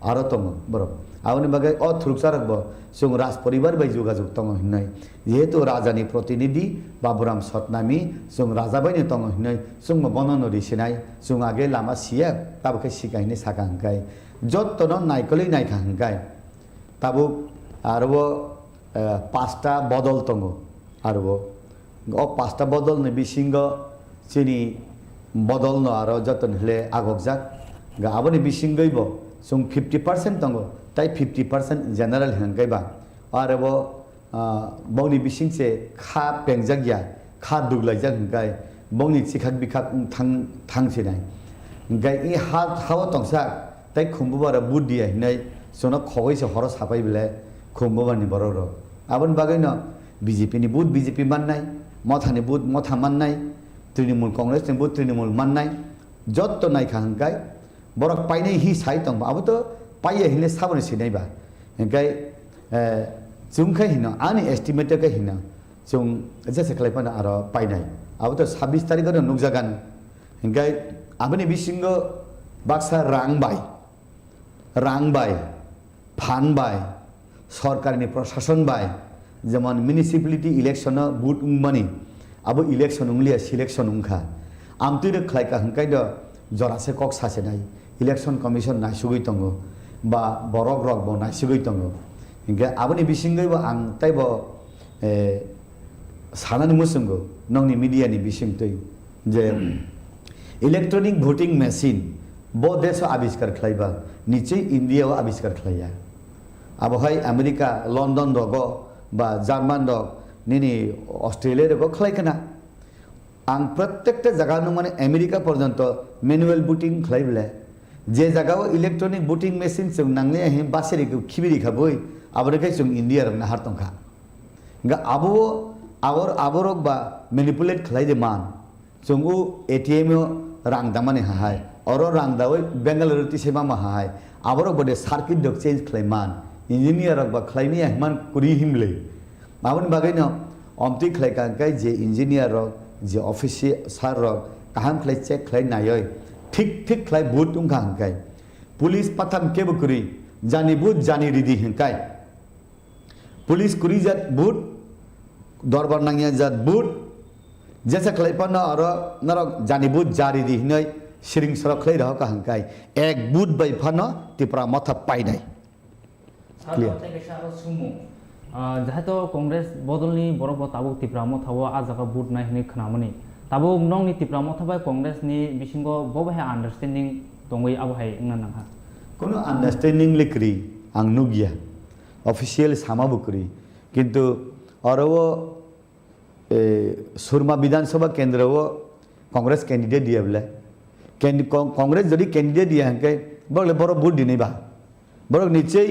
aro tongo borok awni bagai o thuruksa rakbo sung raj poribar bai jogajuk tongo hinai jehetu rajani protinidhi baburam sotnami sung raja bai ni tongo hinai sung bonono risinai sung age lama siya tabke sikai ni saka hingkai jottono naikoli naika hingkai tabu aro pasta bodol tongo aro o pasta bodol ni bisingo chini bodol no aro joton hle agogjak ga aboni bisingoi bo sung 50% tongo tai 50% general hangkai ba aro bongni bisingse kha pengjagya kha duglajak hangkai bongni chikhak bikhak thang sinai gai i hawa tongsa tai khumbubar buddi hinai sono khogoi se horo sapai bele khumbubar ni bororo abon bagai no BJP ni bud BJP mannai Motha ni bud Motha mannai Trinamool Congress ni bud Trinamool mannai jotto nai khangkai borok painai hi sai tong ba abuto paiya hine sabone sinai ba hingkai chungkhai hino ani estimate ka hina chung jese khlaipana aro painai abuto 26 tarikh no nukjagan hingkai aboni bisingo baksa rangbai phanbai সরকারি প্রশাসন by যেমন municipality election বুট উংমানি আবো election উংলিয়া selection উংখা আমতুইরে খাইকা হংকাই দ জরাসে cock সাসে নাই election commission নাইসুগই তঙ্গ বা বরক rock ব নাইসুগই তঙ্গ হিংকা আবনি বিসিংগই ব আং তাইব সানানি মুসুঙ্গ নংনি মিডিয়ানি বিসিংতই যে ইলেকট্রনিক ভোটিং মেশিন ব দেশ আবিষ্কার খাইবা নিচে ইন্ডিয়াও আবিষ্কার খাইয়া আবহাই আমেরিকা লন্ডন দগ বা জার্মান দগ নিনি অস্ট্রেলিয়া দগ খাইখানা आं प्रत्येकटा জায়গা মানে আমেরিকা পর্যন্ত ম্যানুয়াল ভোটিং খাইবলে যে জায়গাও ইলেকট্রনিক ভোটিং মেশিন जों नांले हि बासेरिखौ खिबिरि खाबोय आबरखाय जों इन्डिया रंना हारतंखा गा आबो आबरक बा मैनिपुलेट खालायदे मान जों उ एटीएम रां दामाने हाय अरो रां दावै बेंगालुरु तिसेमा मा हाय आबरक बदे सार्किट दक चेंज खालायमान इंजिनियर बा खालायनि मान कुरि हिमले माबन बागैनो अमति खालायकांकाय जे इंजिनियर जे अफिसार काहाम खालाय चेक खालाय नायै ठीक खालाय बुट उंखा हंकाय पुलिस पाथाम केबो कुरि जानि बुट जानि रिदि हंकाय पुलिस कुरि जात बुट दरबार नांगिया जात बुट जैसा खालायपानो आरो नरक जानि बुट जारि दि हिनै सिरिं सरक खालाय रह का हंकाय एक बुट बाय फानो तिप्रा मथा पाइनाय जाहातो कांग्रेस बदलनी बरफ ताबुक तिप्रा मथाव आ जागा बुट नाय हिनै खनामनि ताबुक नंनि तिप्रा मथाबाय कांग्रेस नि बिसिंगो बबहाय अंडरस्टैंडिंग दंगै आबहाय ना नाहा कोनो अंडरस्टैंडिंग लिकरि आं नुगिया ऑफिशियल सामाबुकरि किंतु अरवो सुरमा विधानसभा केंद्रवो कांग्रेस कैंडिडेट दियाबले कांग्रेस जदि कैंडिडेट दिया हंके बगले बरो बुट दिनैबा बरक निचै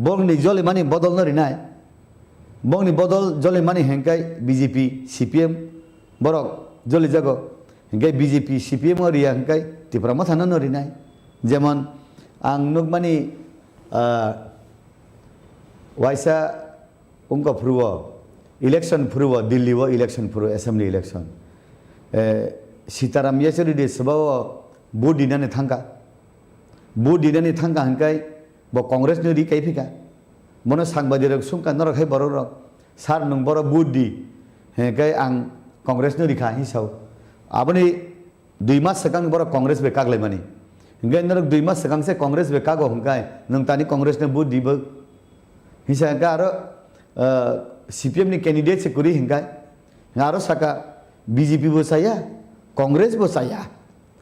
बंगनि जले माने बदल नरिनाय बंगनि बदल जले माने हंकाय बीजेपी सीपीएम बरक जले जागो हंकाय बीजेपी सीपीएम रिया हंकाय तिप्रा मथा नरिनाय जेमन आं नुक माने वाइसा उनका फुरुव इलेक्शन फुरुव दिल्ली वो इलेक्शन फुरुव असेंबली इलेक्शन सीताराम येचुरी दे सबाव बुट दिनाने थांगा हंकाय ब कांग्रेस नि रि काइफिका मनो सांबादिक सुंका नरखाय बरर सार नों बर बुट दि हेकाय आं कांग्रेस नि रिखा हिसाव आबनि 2 मास सकां बर कांग्रेस बे कागलाय माने हंगाय नरक 2 मास सकां से कांग्रेस बे कागो हंगाय नों तानि कांग्रेस नि बुट दिबो हिसा का आरो सीपीएम नि कैंडिडेट से कुरि हंगाय आरो साका बीजेपी बो साया कांग्रेस बो साया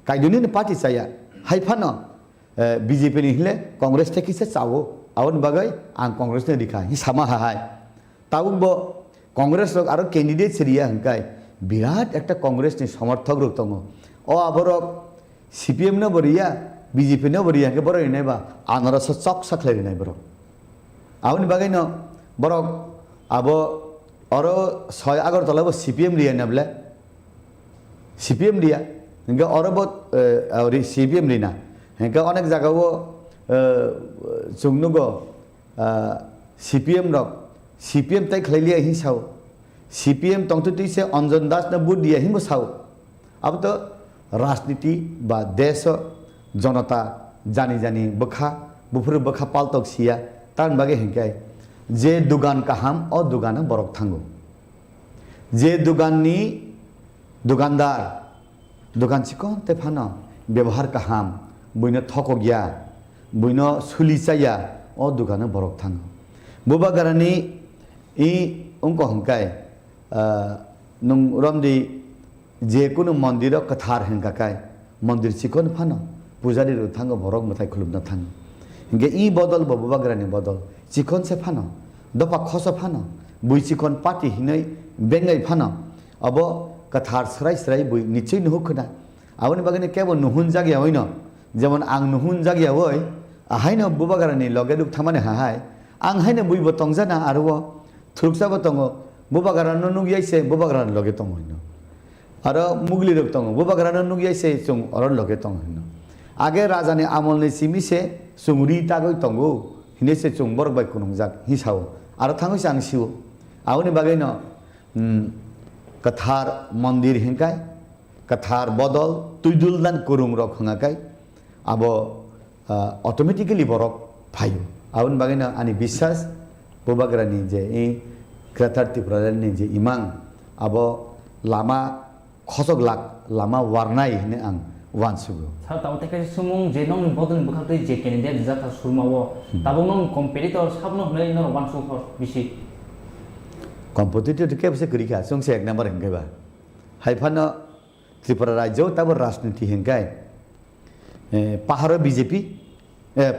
काइदुनि पार्टी साया हाइफानो बीजेपी नि हिले कांग्रेस टेकि से चावो आवन बागै आं कांग्रेस नि दिखा हि सामा हाय ताउबो कांग्रेस लोग आरो कैंडिडेट सिरिया हंकाय বিরাট একটা কংগ্রেসনি সমর্থক রক দङ अ आबरक CPM न बरिया BJP न बरिया के बरो इनाय बा आनारस चक सकले इनाय बरो आउनि बागै न बरक आबो अरो 6 আগরতলা CPM रिया नबले CPM रिया हिंगा अरो बत और CPM रिना हिंगा अनेक जागावो जोंनुगो CPM रक CPM ताइ खलैलिया हिसाव CPM तंतु तिसे अंजन दास न बुट दिया हिमो साव अब तो राजनीति बा देश जनता जानी जानी बखा बुफुर बखा पालतक सिया तान बागे हिंकाय जे दुकान काहाम अ दुकान बरक थांगो जे दुकाननी दुकानदार दुकान चिकन ते फाना व्यवहार काहाम बुइनो थको गया बुइनो सुलिसाया अ दुकान बरक थांगो बुबा गारानी इ उनको हिंकाय नुं रमदी जे कुनु मंदिर कथार हेंकाकाय मंदिर चिकन फानो पुजारी थांगो बरक मथाय खुलुमना थांगो हिंगे इ बदल बबुबाग्रानि बदल चिकन से फानो दफा खस फानो बुइ चिकन पार्टी हिनै बेंगाय फानो अब कथार सराय सराय बुइ निश्चय नुहुखना आवनि बागैनो केबो नुहुन जागिया होइनो जेमन आं नुहुन जागिया होय आहायनो बुबाग्रानि लगे दुख थामाने हाहाय आं हायनो बुइ बतंग जाना आरो थुरुकसा बतंग बुबाग्रानो नुगियाइसे बुबाग्रानि लगे तंग होइनो आरो मुगली रक दङ बुबाग्रानो नुगियाइसे जों अरन लगे दङ हिनो आगे राजानि आमलनि सिमिसे सुंगुरि तागै दङो हिनेसे जों बरक बाय कुनंजाक हिसाव आरो थाङो सां सिउ आवनि बागैनो कथार मन्दिर हिंकाय कथार बदल तुइदुलदान कुरुं रक हंगाकाय आबो अटोमेटिकली बरक फायो आवनि बागैनो आनि विश्वास बुबाग्रानि जे इ क्रेतार त्रिपुरानि जे इमां आबो लामा खसक लाक लामा वारनाय ने आं वानसुगो सा तावते के सुमुं जे नं बदन बखाते जे कैंडिडेट जाता सुरमावो ताबो नं कम्पिटिटर साबनो हनै न वानसु फर बिसि कम्पिटिटर के बसे करिखा संसे एक नंबर हेंगायबा हाइफानो त्रिपुरा राज्य ताबो राजनीति हेंगाय पाहारो बीजेपी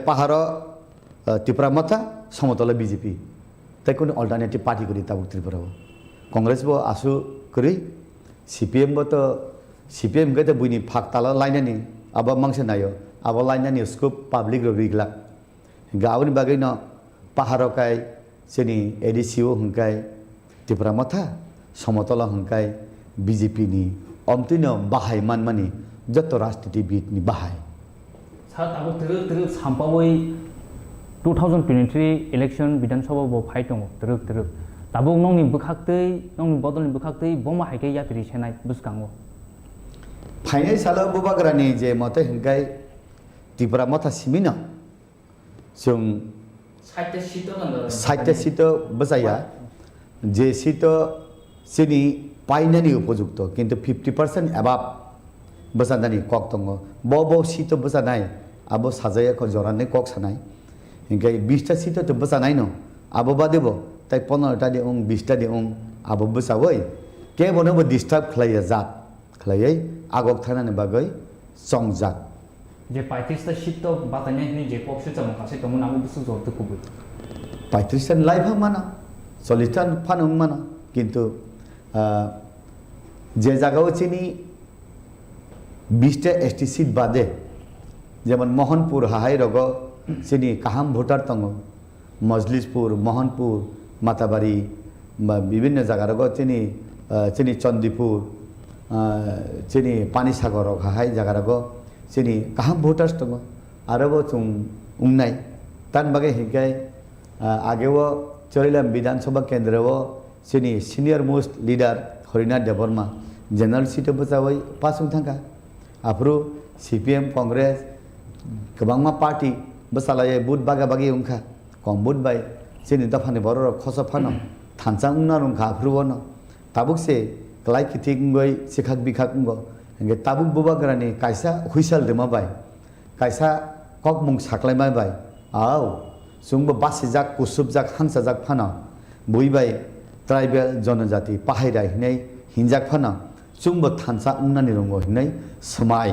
पाहारो त्रिपुरा मथा समतल बीजेपी ताइ कुन अल्टरनेटिभ पार्टी करि ताबो त्रिपुराव कांग्रेस बो आसु करि CPM बतो CPM गते बुइनि फाक्ताला लाइनानि अब मांसे नायो अब लाइनानि स्कोप पब्लिक रो रिगला गावनि बागै न पाहारकाय सेनि ADCO हंकाय त्रिपुरा मथा समतल हंकाय BJP नि अमतिनो बाहाय मानमानि जत राजनीतिबिद नि बाहाय सा ताबो तरक सामपावै 2023 इलेक्शन विधानसभा बो फाइट दङ तरक ताबो नंनि बखाक्तै नंनि बदलनि बखाक्तै बमा हायके यात्रि सेनाय बुसकांगो फाइनाल साल बुबाग्रानि जे मते हिंकाय त्रिपुरा मथा सिमिना जों साइट सीट बजाया जे सीट सेनि पाइनानि उपयुक्त किन्तु 50% एबाब बजानानि कक दङ बबो सीट बजानाय आबो साजाया को जरानै कक सानाय हिंकाय 20 टा सीट तो बजानाय न आबो बादेबो ताइ 15टा दि उं 20टा दि उं आबो बसावै के बनबो डिस्टार्ब खलाया जात खलायै आगक थानानि बागै संजात जे 35 टा सीट तो बातायनाय नि जे पक्ष जम कासे तमु नामु बुसु जरते कुबु 35 टा लाइफ माना 40 टा फानु माना किन्तु जे जागाव चिनि 20 टा एसटी सीट बादे जेमन मोहनपुर हाहाय रगो चिनि काहाम भोटार तंग मजलिसपुर मोहनपुर माताबारी विभिन्न जगह रगो चिनि चंदीपुर चिनि पानीसागर हाहाय जगह रगो चिनि काहाम भोटार्स दङ आरोबो जों उंनाय तान बागे हिंकाय आगेवो चरिलाम विधानसभा केन्द्रव चिनि senior most leader Harinath Debbarma general seat बजावै पासुं थांगा आफ्रु CPM कांग्रेस गोबांमा पार्टी बसालाय बुट बागा बागी उंखा कम बुट बाय चिनि दफानि बर खस फानो थानसा उंना रुंखा आफ्रुवनो ताबुकसे क्लाइ किथिंगै सिखाक बिखाकंगो हेंगे ताबुक बुबाग्रानि कायसा हुइसाल देमा बाय कायसा कक मुं साख्लायमा बाय आव सुंबो बासिजाक कुसुबजाक हांसाजाक फानो बुइबाय ट्राइबेल जनजाति पाहायराय हिनै हिंजाक फानो सुंबो थानसा उंनानि रुंगो हिनै समाय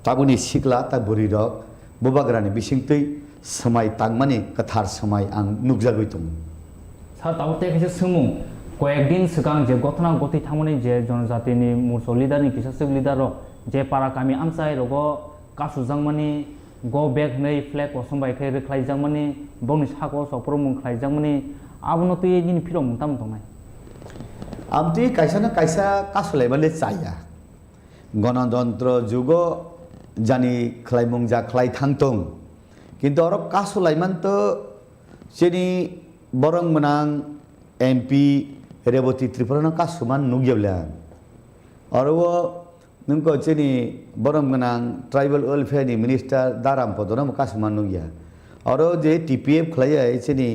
ताबुनि सिखला ता बुरि रक बुबाग्रानि बिसिंतै समाय तांमानि कथार समाय आं नुगजागै दं सा तावते खायसे सुमुं কয়েকদিন সিগাং যে ঘটনা ঘটি থামনি যে জনজাতিনি মুরসো লিডারনি কিসাসিক লিডারও যে পারা কামি আমসাই রগ কাসুজাंमानि go back nei flag osombai khai reklaijangmani boni sako sopromung khlaijangmani abono tui ni phiro mungtam tongnai amti kaisa na kaisa kasulai bale chaya গণতন্ত্র যুগ জানি খাইমুং যা খাই থাংতং কিন্তু আর কাসুলাইমান তো সেনি বরং মনাং এমপি রেবতী ত্রিপুরা কাসুমান নুগিয়াবলা আর ও नोंखौ जेनि बरम गोनां ट्राइबल वेलफेयारनि मिनिस्टार दाराम पदना कासुमान नुगिया और जे टीपीएफ खलाया जेनि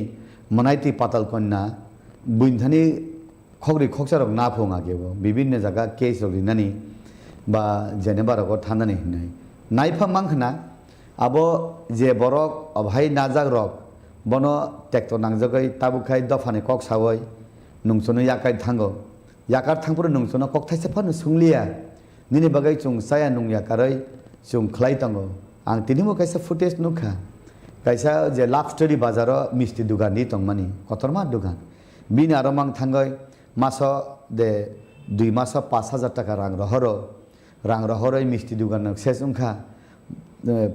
मनाइति पाताल कन्या बुइनथानि खगरि खगसारक नाफोंगा गेबो विभिन्न जगह केस लिनानि बा जेनेबा रग थानानि हिनाय नाइफा मांखना आबो जे बरक अभाय नाजाग रक बनो टेक्टर नांजगै ताबुखाय दफानि कक सावै नोंसोनो याकाय थांगो याकार थांपुर नोंसोनो कक थाइसे फानो सुंलिया Nini bagai chung saya nung ya karai chung khlai tango ang tinimo kaisa footage nukha kaisa je love story bazaro misti dugan ni tongmani kotorma dugan bini aromang thangai maso de 2 maso 5000 টাকা rang rohoro misti dugan nak ses ungkha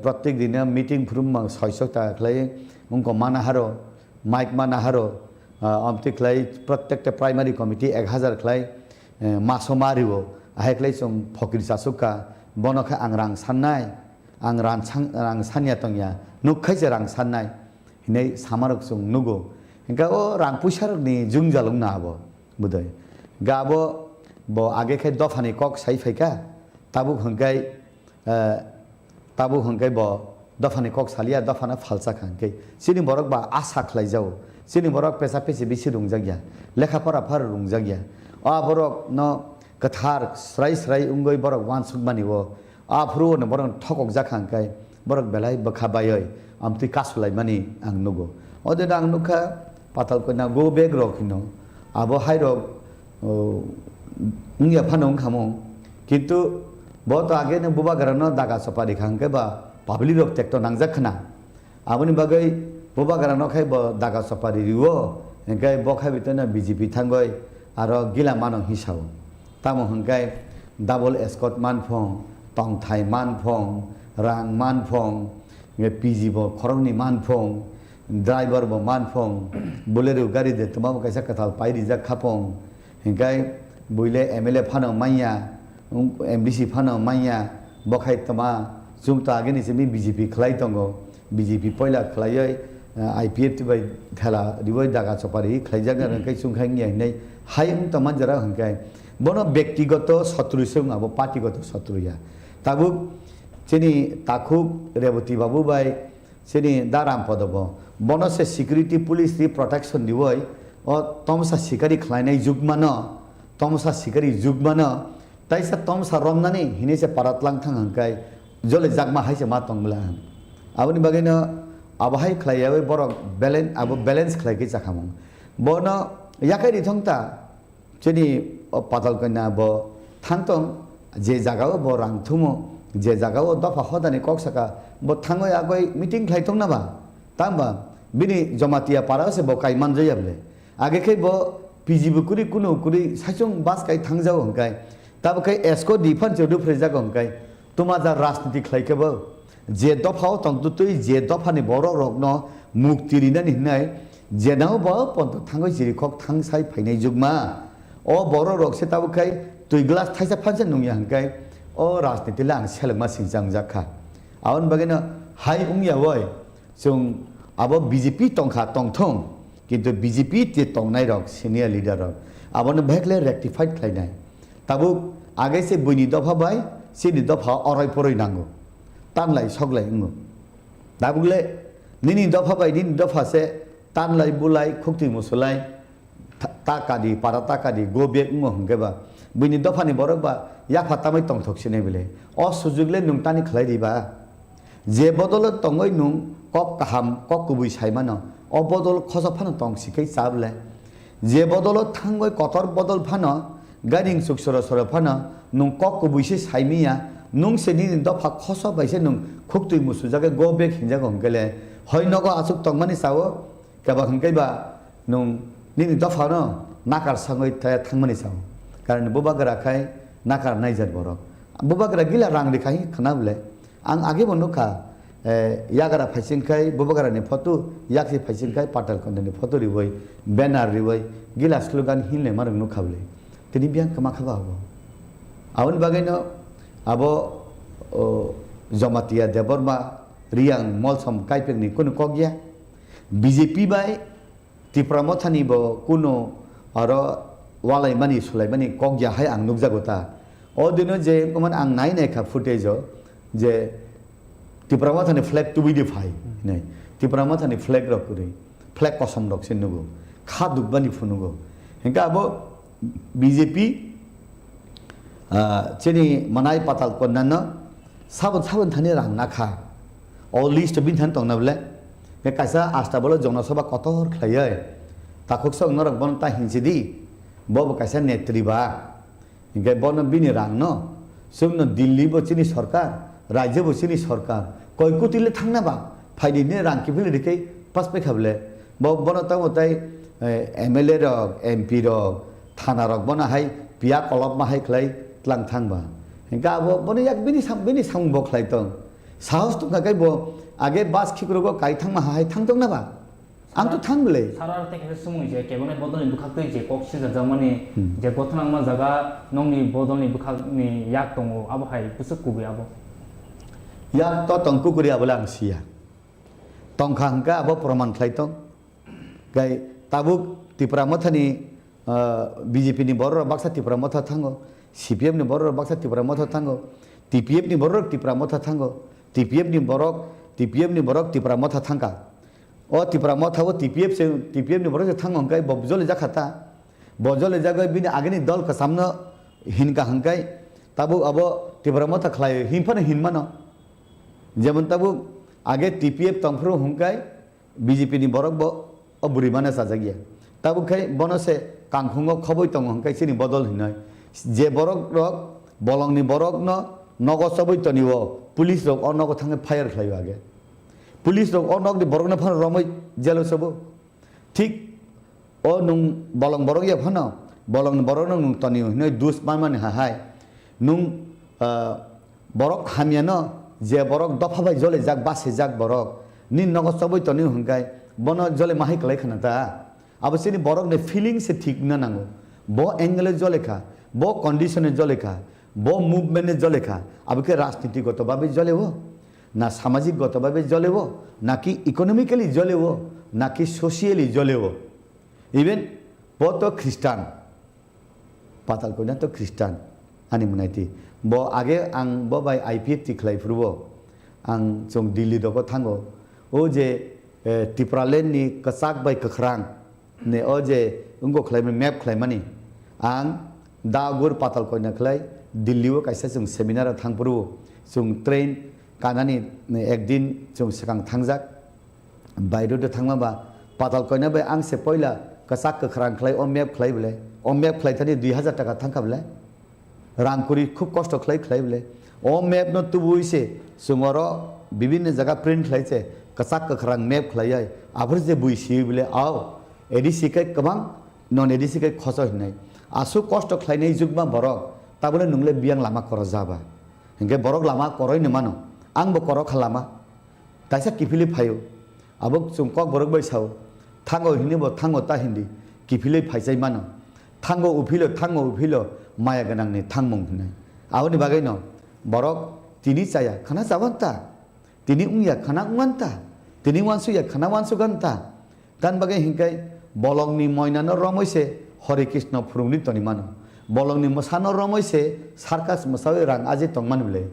প্রত্যেক দিনে meeting ফ্রুম 600 টাকা khlai ungko mana haro mic mana haro amti khlai প্রত্যেকটা primary committee 1000 khlai maso mariwo aheklai chung phokir sasuka bonokha angrang sannai angran rang sanya tongya nukhai je rang sannai hinai samarok chung nugo hinga o rang pusarok ni jungjalung na abo budai gabo bo age khai dofani kok sai phaika tabu hongkai bo dofani kok salia dofana phalsa khangkai sini borok ba asa khlai jao sini borok pesa pesi bisi rungjagya lekha pora phar rungjagya a borok no kathar srai ungoi borok wan sukmani wo afru ne borok thokok jakhangkai borok belai bakhabayoi amti kasulai mani ang nugo ode dang nukha patal ko na go bag rokhino abo hairo ungya phanong khamong kintu bo to age ne buba garano daga sapari khangkai ba public rok tekto nangjakhna aboni bagai buba garano khai bo daga sapari riwo engkai bo khai bitana bjp thangoi aro gila manong hisao tamo hangkai double escort manphong tong thai manphong rang manphong nge pg bo khorongni manphong driver bo manphong bolero gari de tama kaisa kathal pairi ja khapong hangkai buile mla phano maiya mdc phano maiya bokhai tama jumta ageni semi bjp khlai tongo bjp poila khlaioi ipf tibai thela riboi daga chopari khlaijak na kai sungkhai ngi nei haim tama jara hangkai bono ব্যক্তিগত শত্রু song আবো পার্টিগত শত্রু ya tabuk chini takhuk reboti babu bai chini daram podobo bono se security police ri protection diwoi o tomsa sikari khlainai jugmano tomsa sikari jugmano taisa tomsa romnani hine se paratlang thang hangkai jole jagma haise ma tongmla aboni bageno abahai khlaiyawe borok balance khlai ke chakhamong bono yakai ri thongta chini patal kanya bo thangtong je jagao bo rang thumo je jagao dofa hodani koksaka bo thangoi agoi meeting khlaitong na ba tamba bini jamatia para se bo kai man jayable age khai bo pgb kuri kuno kuri sachong bas kai thangjao hongkai tab kai esko difan chedu freja hongkai tuma ja rajniti khlaike bo je dofao tong tutui je dofa ni boro rokno mukti rinani hinai je nao bo pont thangoi jiri khok thangsai phainai jugma o boro rok se tabu kai tui glass thaisa phansa nungya hangkai o rajniti lang selma singjang jakha aun bagena hai ungya woi chung abo bjp tongkha tongthong kintu bjp te tongnai rok senior leader rok abone bhekle rectified khlainai tabu age se buini dofa bai sini dofa orai poroi nango tanlai soglai ungo dabugle nini dofa bai nini dofa se tanlai bulai khukti musulai takadi para takadi go back ngo hangeba bini dofani borok ba ya phatamai tong thoksine bile o sujugle nungtani khlai diba je bodol tongoi nung kok kaham kok kubui saimano o bodol khosa phano tong sikai chable je bodol thangoi kotor bodol phano garing suksora sora phano nung kok kubui se saimiya nung se ni dofa khosa baise nung khuktui musu jaga go back hinja gongkele hoinogo asuk tongmani sawo kaba hangkai ba nung Nini dofa no nakar sangoi taya thangmani sao. Karena bubagara kai nakar naizat borok. Bubagara gila rang dikai kenable. Ang age bondo ka yagara phaisin kai bubagara ni photo yaksi phaisin kai patal konde ni photo riwai banner riwai gila slogan hinle marang no khable. Tini biang kama khaba abo. Awon bagai no abo Zomatia Debbarma riang molsam kaipek ni kuno kogya BJP bai Tipra Motha ni bo kuno aro walai mani sulai mani kogya hai ang nukjagota o dino je kuman ang nai nai ka footage je Tipra Motha ni flag to be defy nei Tipra Motha ni flag rok kuri flag kosam rok sinugo kha dukbani funugo hengka abo BJP cheni manai patal ko nanna sabon thani rang nakha all list bin than tong nable ke kaisa asta bolo jongna soba kotor khlaiye takok song norok bon ta hinsidi bo kaisa netri ba inge bon bini rang no sumno dilli bo chini sarkar rajya bo chini sarkar koi kutile thangna ba phaidi ne rang ki phile dikai paspe khable bo bon ta motai MLA rok MP rok thana rok bona hai pia kolop ma hai khlai tlang thang ba hingga abo boni yak bini sam bo khlai tong sahos tu kai bo age bas khikro go kai thang ma hai thang tong na ba ang tu thang bele 사라를 때 계속 숨어 이제 개본의 보돈이 북학도 이제 꼭 시즌 전문이 이제 보통만 자가 농리 보돈이 북학니 약동우 아부 하이 부스쿠비 아부 yak to tong ku kuria bolang sia tong khang ka abo praman khlai tong kai tabuk Tipra Motha ni BJP ni boror baksa Tipra Motha thango CPM ni boror baksa Tipra Motha thango TPF ni borok Tipra Motha thango TPM ni borok Tipra Motha thangka o Tipra Motha o TPF ni borok thango kai bojole jakhata bojole jagai bini ageni dol ka samno hinka hangkai tabu abo Tipra Motha khlai hinfana hinmano যেমন তাবু আগে TPF তংফ্রু হুঙ্কাই BJP ni borok bo oburi mana sajagia tabu khai bonose kangkhungo khoboi tong হুঙ্কাই sini bodol hinai je borok rok bolong ni borok no nogo soboi toniwo police rok onogo thange fire khlayo age police rok onog ni borok na phan romoi jelo sobo ঠিক o nung bolong borok ya phano bolong ni borok nung toniwo hinai dus man hai nung borok hamia no যে বরক দফা by জলে যাক বাসে যাক বরক নি নগদ সবই তনি হুঙ্কাই বন জলে মাহি কলাই খানাতা আবশ্যই বরক নে ফিলিং সে ঠিক না নাঙ্গো ব অ্যাঙ্গেলে জলে খা ব কন্ডিশনে জলে খা ব মুভমেন্টে জলে খা আবকে রাজনীতিগতভাবে জলেও না সামাজিকগতভাবে জলেও নাকি ইকোনমিক্যালি জলেও নাকি সোশিয়ালি জলেও ইভেন ব তো খ্রিস্টান পাতাল কইনা তো খ্রিস্টান আনি মনাইতি bo age ang bo bai IPF ti khlai frubo ang chung Delhi do ko thango o je Tipra len ni kasak bai kakhrang ne o je ungo khlai map khlai mani ang dagur patal ko na khlai Delhi o kaisa chung seminar thang puru chung train kanani ne ekdin chung sakang thangjak bairo do thangma ba patal ko na bai ang se poila kasak kakhrang khlai o map khlai bole o map khlai thani 2000 টাকা thangka bole রাং করি খুব কষ্ট খাই বলে ও map ন তবু হইছে সুমর বিভিন্ন জায়গা প্রিন্ট খাইছে কসাক কখরাং ম্যাপ খাইয়াই আবার যে বুইছি বলে আও এডিসি কে কবাং নন এডিসি কে খস হইনাই আসু কষ্ট খাইনাই যুগমা বরক তা বলে নুংলে বিয়াং লামা কর যাবা হেঙ্গে বরক লামা করই নে মানো আংবো কর খালামা তাইসা কিফিলি ফাইও আবক চুম কক বরক বাইসাও থাঙ্গো হিনিবো থাঙ্গো তা হিন্দি কিফিলি ফাইসাই মানো থাঙ্গো উফিলো माया गनांग ने थांगमंग होननाय आवनि बागै न बरक तिनि चाया खाना जाबान्ता तिनि उंया खाना उंगान्ता तिनि वानसुया खाना वानसुगान्ता तान बागै हिंकाय बलंगनि मयनानो रमैसे हरे कृष्ण फुरुंनि तनि मानो बलंगनि मोसानो रमैसे सार्कास मोसावे रां आजे तंगमान बिले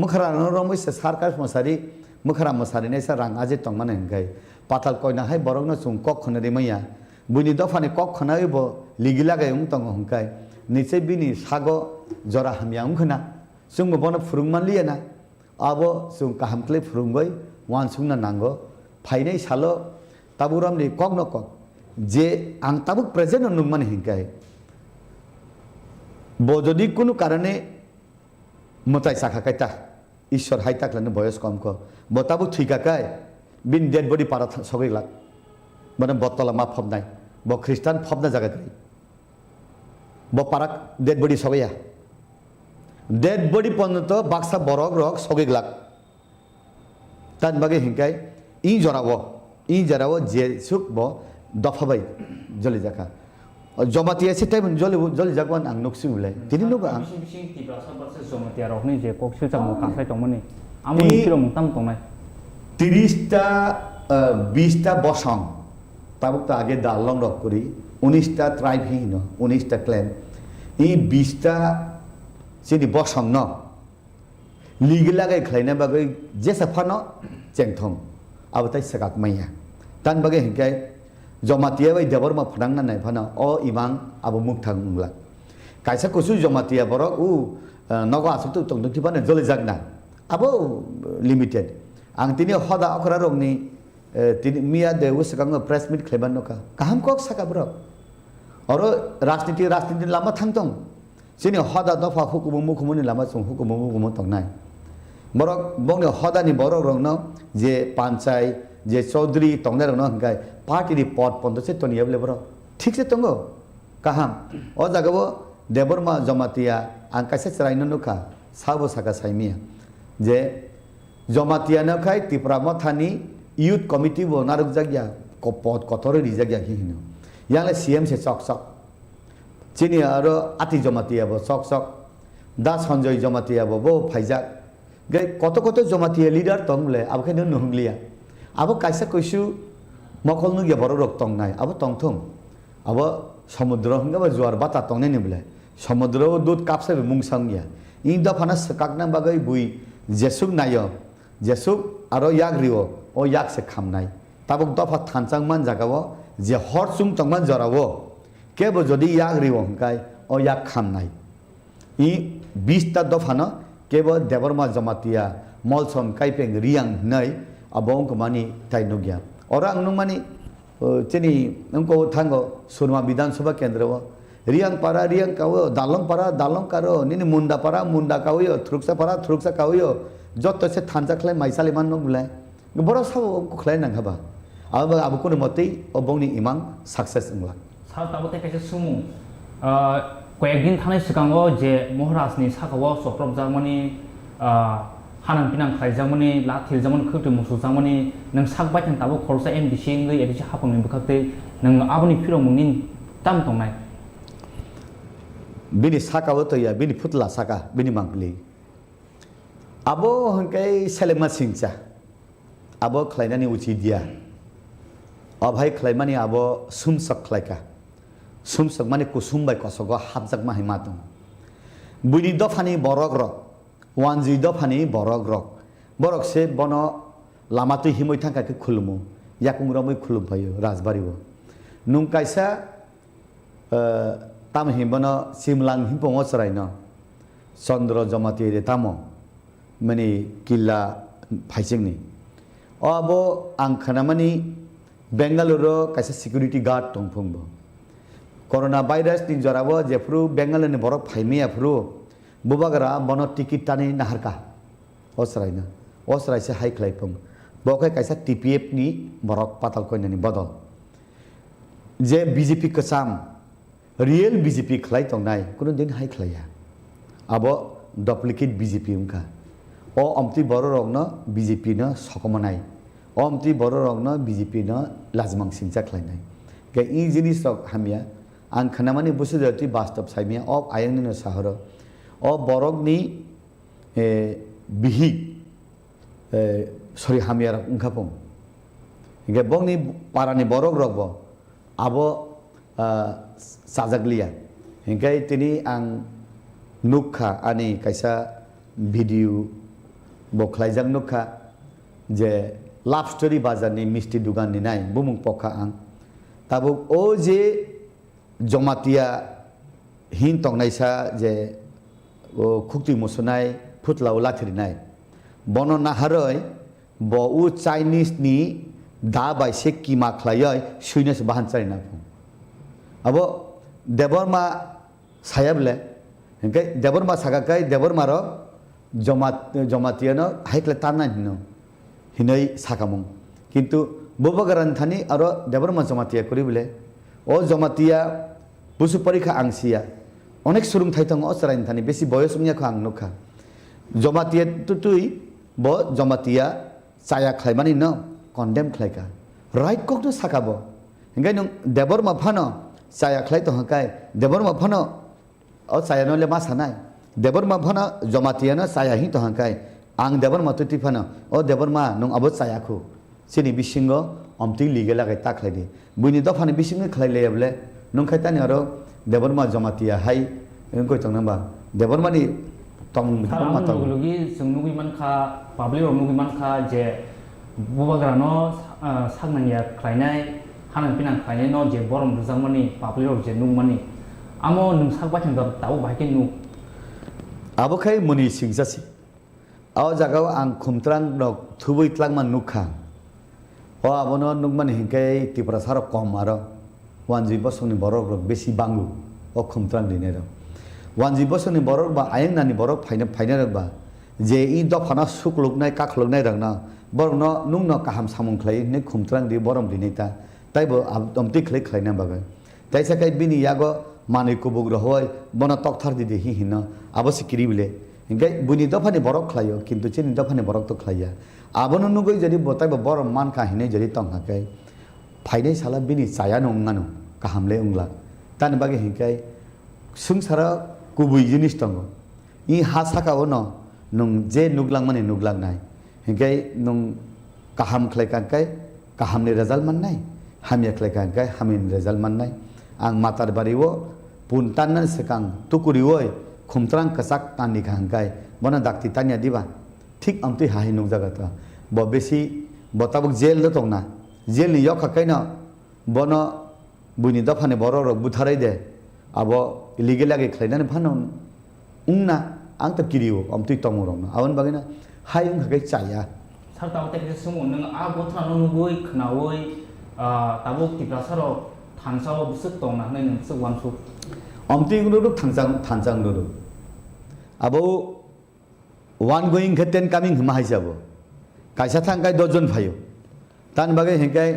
मुखरानो रमैसे सार्कास मोसारि मुखरा मोसारि नेसा रां आजे तंगमान हिंकाय पाताल कयना हाय बरकनो सुं कक खनरि मैया बुनि दफानि कक खनायबो लिगिलागाय उं तंग हिंकाय निचे बिनी सागो जरा हमियां खना जोंबो बन फुरुंमान लियाना आबो जों काहामख्ले फुरुंगै वान सुंना नांगो फाइनाय सालो ताबुरामनि कक न कक जे आं ताबुक प्रेजेन्ट नुमान हिंकाय बो जदि कुनु कारणे मताय साखाकायता ईश्वर हाइताक्लानो बयस कमको बताबु थिकाकाय बिन डेड बडी पारा सगैला बन बतला मा फबनाय bo Christian phobna jaga kri bo parak dead body sogaya dead body ponto baksa borok rok sogiglag tan bage hingkai I jorawo je suk bo dofabai joli jaka jomatiya se time joli jakwan ang noksu ulai tini no ang sing Tipra sabase jomatia rok ni je kok silchak mo kasai tongmani amon kilo mo tam tongnai 30টা 20টা বসং তাবুক তো আগে Dalong rock করি 19টা tribe হিন 19টা clan এই 20টা সিনি বসং ন লিগলাগাই খাইনা বাগৈ যে সাফানো চেংথং আবতাই সাকাক মাইয়া তান বাগে হিংকাই জমাতিয়া বাই দেবরমা ফদাংনা নাই ফানা অ ইমাং আবু মুখ থাংলা কাইসা কুসু জমাতিয়া বরক উ নগ আসুতু তং তিবানে জলে জাগনা আবো limited ang tini hoda okra rongni tini mia de uskang press meet khleban noka kaham kok saka bro oro rajniti lama thangtong sini hoda dofa hukumu mukhumuni lama sung hukumu mukhum tongnai borok bong hoda ni borok rongno je panchai je chaudhary tongnai rongno hangkai party ni pot pondo se toni able bro thik se tongo kaham o jagabo Debbarma jamatia ang kaise chraino noka sabo saka saimia je Jomatia na kai Tipra Mothani youth committee bo naruk jagya ko pot kotore ri jagya hi hino yang le CM se sok sok chini aro ati jomatia bo sok sok da sanjoy jomatia bo phaijak ge koto jomatia leader tongle abkhe no nunglia abo kaisa koisu mokol nu ge boro rok tong nai abo tongthum abo samudra hanga ba juar bata tongne ni bole samudra dud kapse mungsang ya in da phana sakakna bagai bui jesuk nayo jesuk aro yak riwo o yak se khamnai tabuk dofa thanchang man jagao je horsung tongman jorawo kebo jodi yak riwo hangkai o yak khamnai I 20 ta dofa no kebo Debbarma jamatia molsom kaipeng riang nai abong komani tainogya orang nung mani cheni nungko thango surma bidan sabha kendra wo riang kawo dalong karo nini munda kawo thruksa kawo যত সে থানজা খলাই মাইসালি মান নগুলাই বড় সব খলাই না খাবা আবু কোন মতেই অবংনি ইমাং success ইংলা সার তাবতে কাছে সুমু কয়েকদিন থানায় সিগাঙ্গো যে মহারাজনি সাকাও সক্রব জামনি হানান পিনাং খাই জামনি লাথিল জামন খৈতে মুসু জামনি নং সাকবাই থাং তাবো খরসা MDC ngৈ এদিছে হাপংনি বখাতে নং আবনি ফিরো মুংনি তাম তংনাই বিনি সাকাও তয়া বিনি ফুটলা সাকা বিনি মাংলি abo hangkai selema singcha abo khlainani uchi dia abhai khlaimani abo sumsak khlaika sumsak mane kusum bai kosogo habjak ma himatung buini dofani borok rok wanji dofani borok rok borok se bono lamatu himoi thangka ke khulumu yakung romoi khulum phayo rajbari bo nung kaisa tam himbono simlang himpongo charaino chandra jamati re tamo mani killa phaisingni abo ang khanamani Bengaluru kaisa security guard tongphungbo corona virus ni jorabo jefru Bengaluru ni borok phaimia fru bubagara bono ticket tani naharka osrai se hai khlaipung bokai kaisa TPF ni borok patal koinani bodol je BJP kasam real BJP khlai tongnai kuno din hai khlaya abo duplicate BJP umka o amti boro rogno BJP no sokomanai o amti boro rogno BJP no lazmang singcha khlainai ke I jinis rok hamia ang khanamani busudati bastop saimia o ayangni no saharo o borokni bihi sorry hamia rok ungkhapung ge bongni parani borok rokbo abo sajaglia hingkai tini ang nukha ani kaisa video boklaijak nukha je love story bazar ni misti dugan ni nai bumung pokha ang tabuk o je jomatia hin tongnai sa je o khukti musunai phutlau lathiri nai bono naharoi bo u Chinese ni da bai se kima khlaioi suines bahan chari na phung abo Debbarma sayable hingkai Debbarma sagakai Debbarma ro jomatiano haikle tanna hino hinai sakamung kintu bobagaran thani aro Debbarma jomatia kori bole ও জমাতিয়া বুসু পরীক্ষা আংসিয়া অনেক সুরুংথাই দङ অচরাইন Thani বেশি বয়স উনিয়াखौ आं नुखा जमातिया तुई ब जमातिया चाया खायमानि न condemn खायका right कक तो साकाबो हिंगाय नों देबरमा फानो चाया खाय तो हकाय देबरमा फानो ओ चाया नले मा सानाय देबरमा फानो जमातिया न चाया हि तो हकाय आं देबरमा तुति फानो ओ देबरमा नों अबो चायाखौ सिनि बिसिंगो अमति लिगेलागै ताखलायदि बुनि दफानि बिसिंगो खायलेबले नों खायतानि आरो देबरमा जमातिया हाय गय तंनाबा देबरमानि tong matang lagi semnugi manka public nugi manka je bubagrano sagnanya klainai hanan pinang klainai no je borom ruzangmani public je nungmani amo nung sakba thangga tau baike nu abokai muni singjasi aw jagao ang khumtrang nok thubui tlangman nukha o abono nungmani hingkai Tipra sarok kom aro wanji bosoni borok besi bangu o khumtrang dinero wanji bosoni borok ba ayeng nani borok फाइना रबा जे इ दफाना सुकलुकनाय काखलुकनाय रंना बरनो नुंनो काहाम सामुं खलै ने खुमत्रां दि बरम दिनैता ताइबो अमति खलै खलायना बागै ताइसा काय बिनि यागो मानै कुबुग रहय बना तकथार दिदि हि हिन आबसि किरिबिले हिंगाय बुनि दफानि बरक खलायो किन्तु चिनि दफानि बरक तो खलाया आबनो नुगै जदि बताइबो बरम मान का हिनै जदि तंहाकै फाइनै साला बिनि चाया नंगानो काहामले उंगला तान बागै हिंगाय सुंसारा कुबुइ जिनिस दङ इ हा साकाओ न नों जे नुगलांमानि नुगलांनाय हिंगाय नों काहाम खलायखांखाय काहामनि रिजाल्ट मोननाय हामिया खलायखांखाय हामिनि रिजाल्ट मोननाय आं मातार बारिओ पुनतानन सेकां तुकुरिओय खुमत्रां कसाक तानि खांखाय बना दाक्ति तानिया दिबा ठीक अमति हाहि नुग जागाता ब बेसी बताबक जेल द तंना जेल नि यखाखाय न बना बुनि दफानि बरर बुथाराय दे अब इलिगेल लागे खलायनानै फानो उंना आं त किरिओ अमति तंगरंना आवन बागैना हाय उंखाय चाया सार ताव तेके सुमु नों आ बोथ्रानो नुगै खनावै ताबो Tipra सारो थानसाव बुसुक तंना नै नों सुक वानसु अमति गुरुक थानसां गुरु आबो वन गोइंग खेतेन कामिंग हमा हाइसाबो कायसा थांगाय दजन फायो तान बागै हेंगाय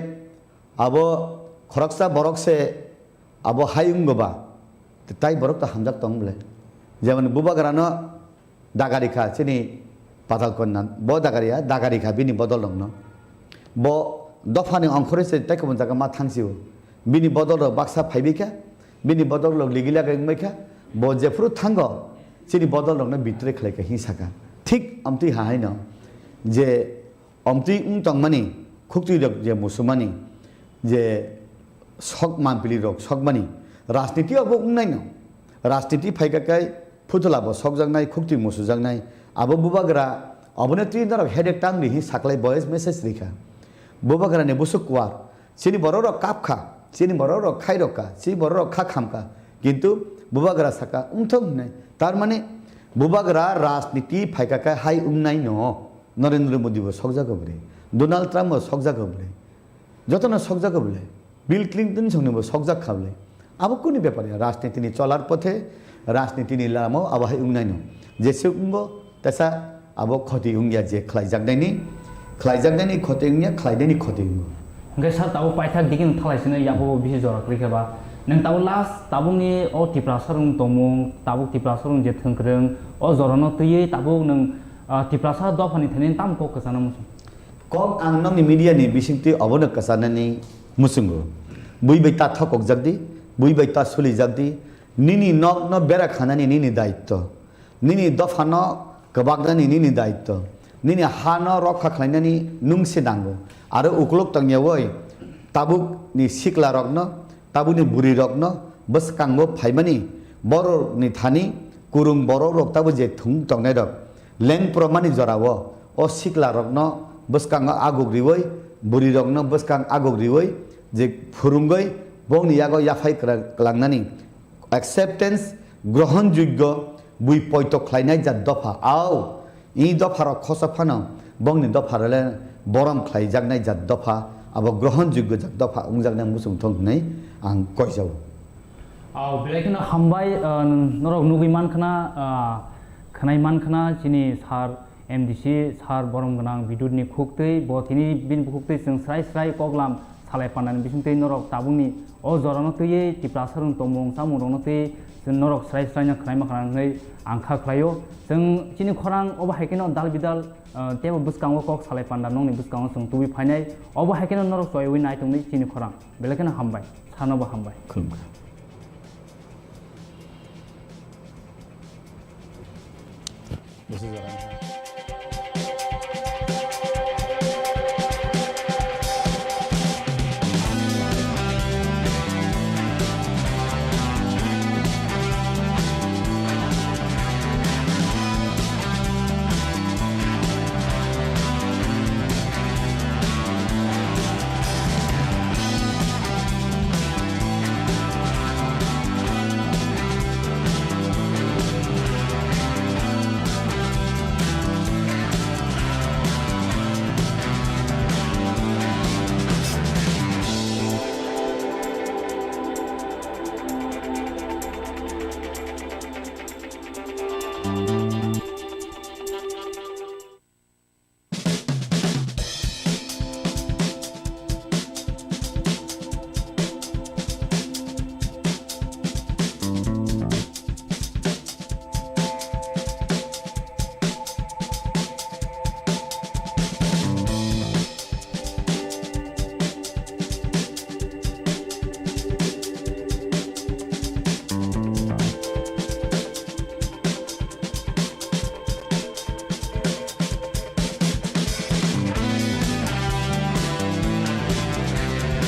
आबो खरकसा बरकसे आबो हाय उंगबा ताई बरक त हमजाक तंबले जेमन बुबाग्रानो दागारिखा सिनि पातालकन्नान ब दागारिया दागारिखा बिनि बदल दंनो ब दफानि अंखरेसे ताइखौ जागा मा थांसिउ बिनि बदल बाक्सा फाइबिखा बिनि बदल लिगिला गैमैखा ब जेफ्रु थांगो सिनि बदल दंनो बित्रे खलायखा हिसाका ठीक अमति हाहायनो जे अमति उं तंमानि खुक्ति रक जे मुसुमानि जे सक मानपिलि रक सकमानि राजनीति अब उंनायनो राजनीति फाइकाकाय फुथुलाबो सकजांनाय खुक्ति मुसुजांनाय आबो बुबाग्रा अबने त्रिनर हेडेक टांगनि हि साखलाय भয়েस मेसेज रिखा बुबाग्रानि बुसुकवार सिनि बरर कापखा सिनि बरर खाइरका सि बरर खाखामका किन्तु बुबाग्रा साका उंथं नै तार माने बुबाग्रा राजनीति फाइकाकाय हाय उंनाय न नरेंद्र मोदीबो सकजागोब्रे डोनाल्ड ट्राम्पबो सकजागोब्रे जतन सकजागोब्रे बिल क्लिंटन संनोबो सकजाखाब्ले अब कुनि बेपारिया राजनीतिनि चलार पथे राजनीतिनि लामो अब हाय उंनायनो जेसे उंगो तसा अब खति उंगिया जे खलायजागनायनि खति उंगिया खलायनायनि खति उंगो ओंखाय सार ताबो पाइथाक दिगिन थालायसनो याबो बिहि जराख्रिखबा नों ताबो लास्ट ताबुनि अ Tipra सारुं दमु ताबु Tipra सारुं जे थंख्रों अ जरनो तुयै ताबु नों Tipra सा दफानि थेनि तामको कसाना मुसु कम आं नंनि मीडियानि बिसिंति अबनो कसानानि मुसुंगो बुइबैता थकक जगदि बुइबैता सुलि जगदि निनि नक न बेरा खानानि निनि दायित्व निनि दफा न कबागनानि निनि दायित्व निनि हा न रक्षा खालायनानि नुंसे नांगौ आरो उक्लक तंगियावै ताबुकनि सिक्ला रकन ताबुनि बुरि रकन बसकांगो फाइमानि बरनि थानि कुरुं बर रक ताबु जे थुं तंनाय रक लें प्रमानि जरावो अ सिक्ला रकन बसकांग आगुग्रिवै बुरि रकन बसकांग आगुग्रिवै जे फुरुंगै बंनि यागो याफाइ क्लांनानि एक्सेप्टेंस ग्रहण योग्य बुइ पयत खलायनाय जा दफा आव इ दफार खसफानो बंनि दफारले बरम खलायजागनाय जा दफा अब ग्रहण योग्य जा दफा उंजागनाय मुसुंथं नै आं कयजाव आव बेलायखना हामबाय नरक नुगैमान खना खनायमान खना जिनि सार MDC सार बरम गनां बिदुतनि खुक्तै बथिनि बिन खुक्तै जों स्राय स्राय कगलाम salai pandan bising norok tabungni o jorano tuye tipra sarung tomong samung rono tuye norok srai srai nya khlaima khanai angkha khlaio जों chini khorang obo haikeno dal bidal tebo buskango kok salai panda nongni buskango sung tubi phainai obo haikeno norok soiwi nai tungni chini khorang belakena hambai sanobo hambai खुलुमबाय This is what I'm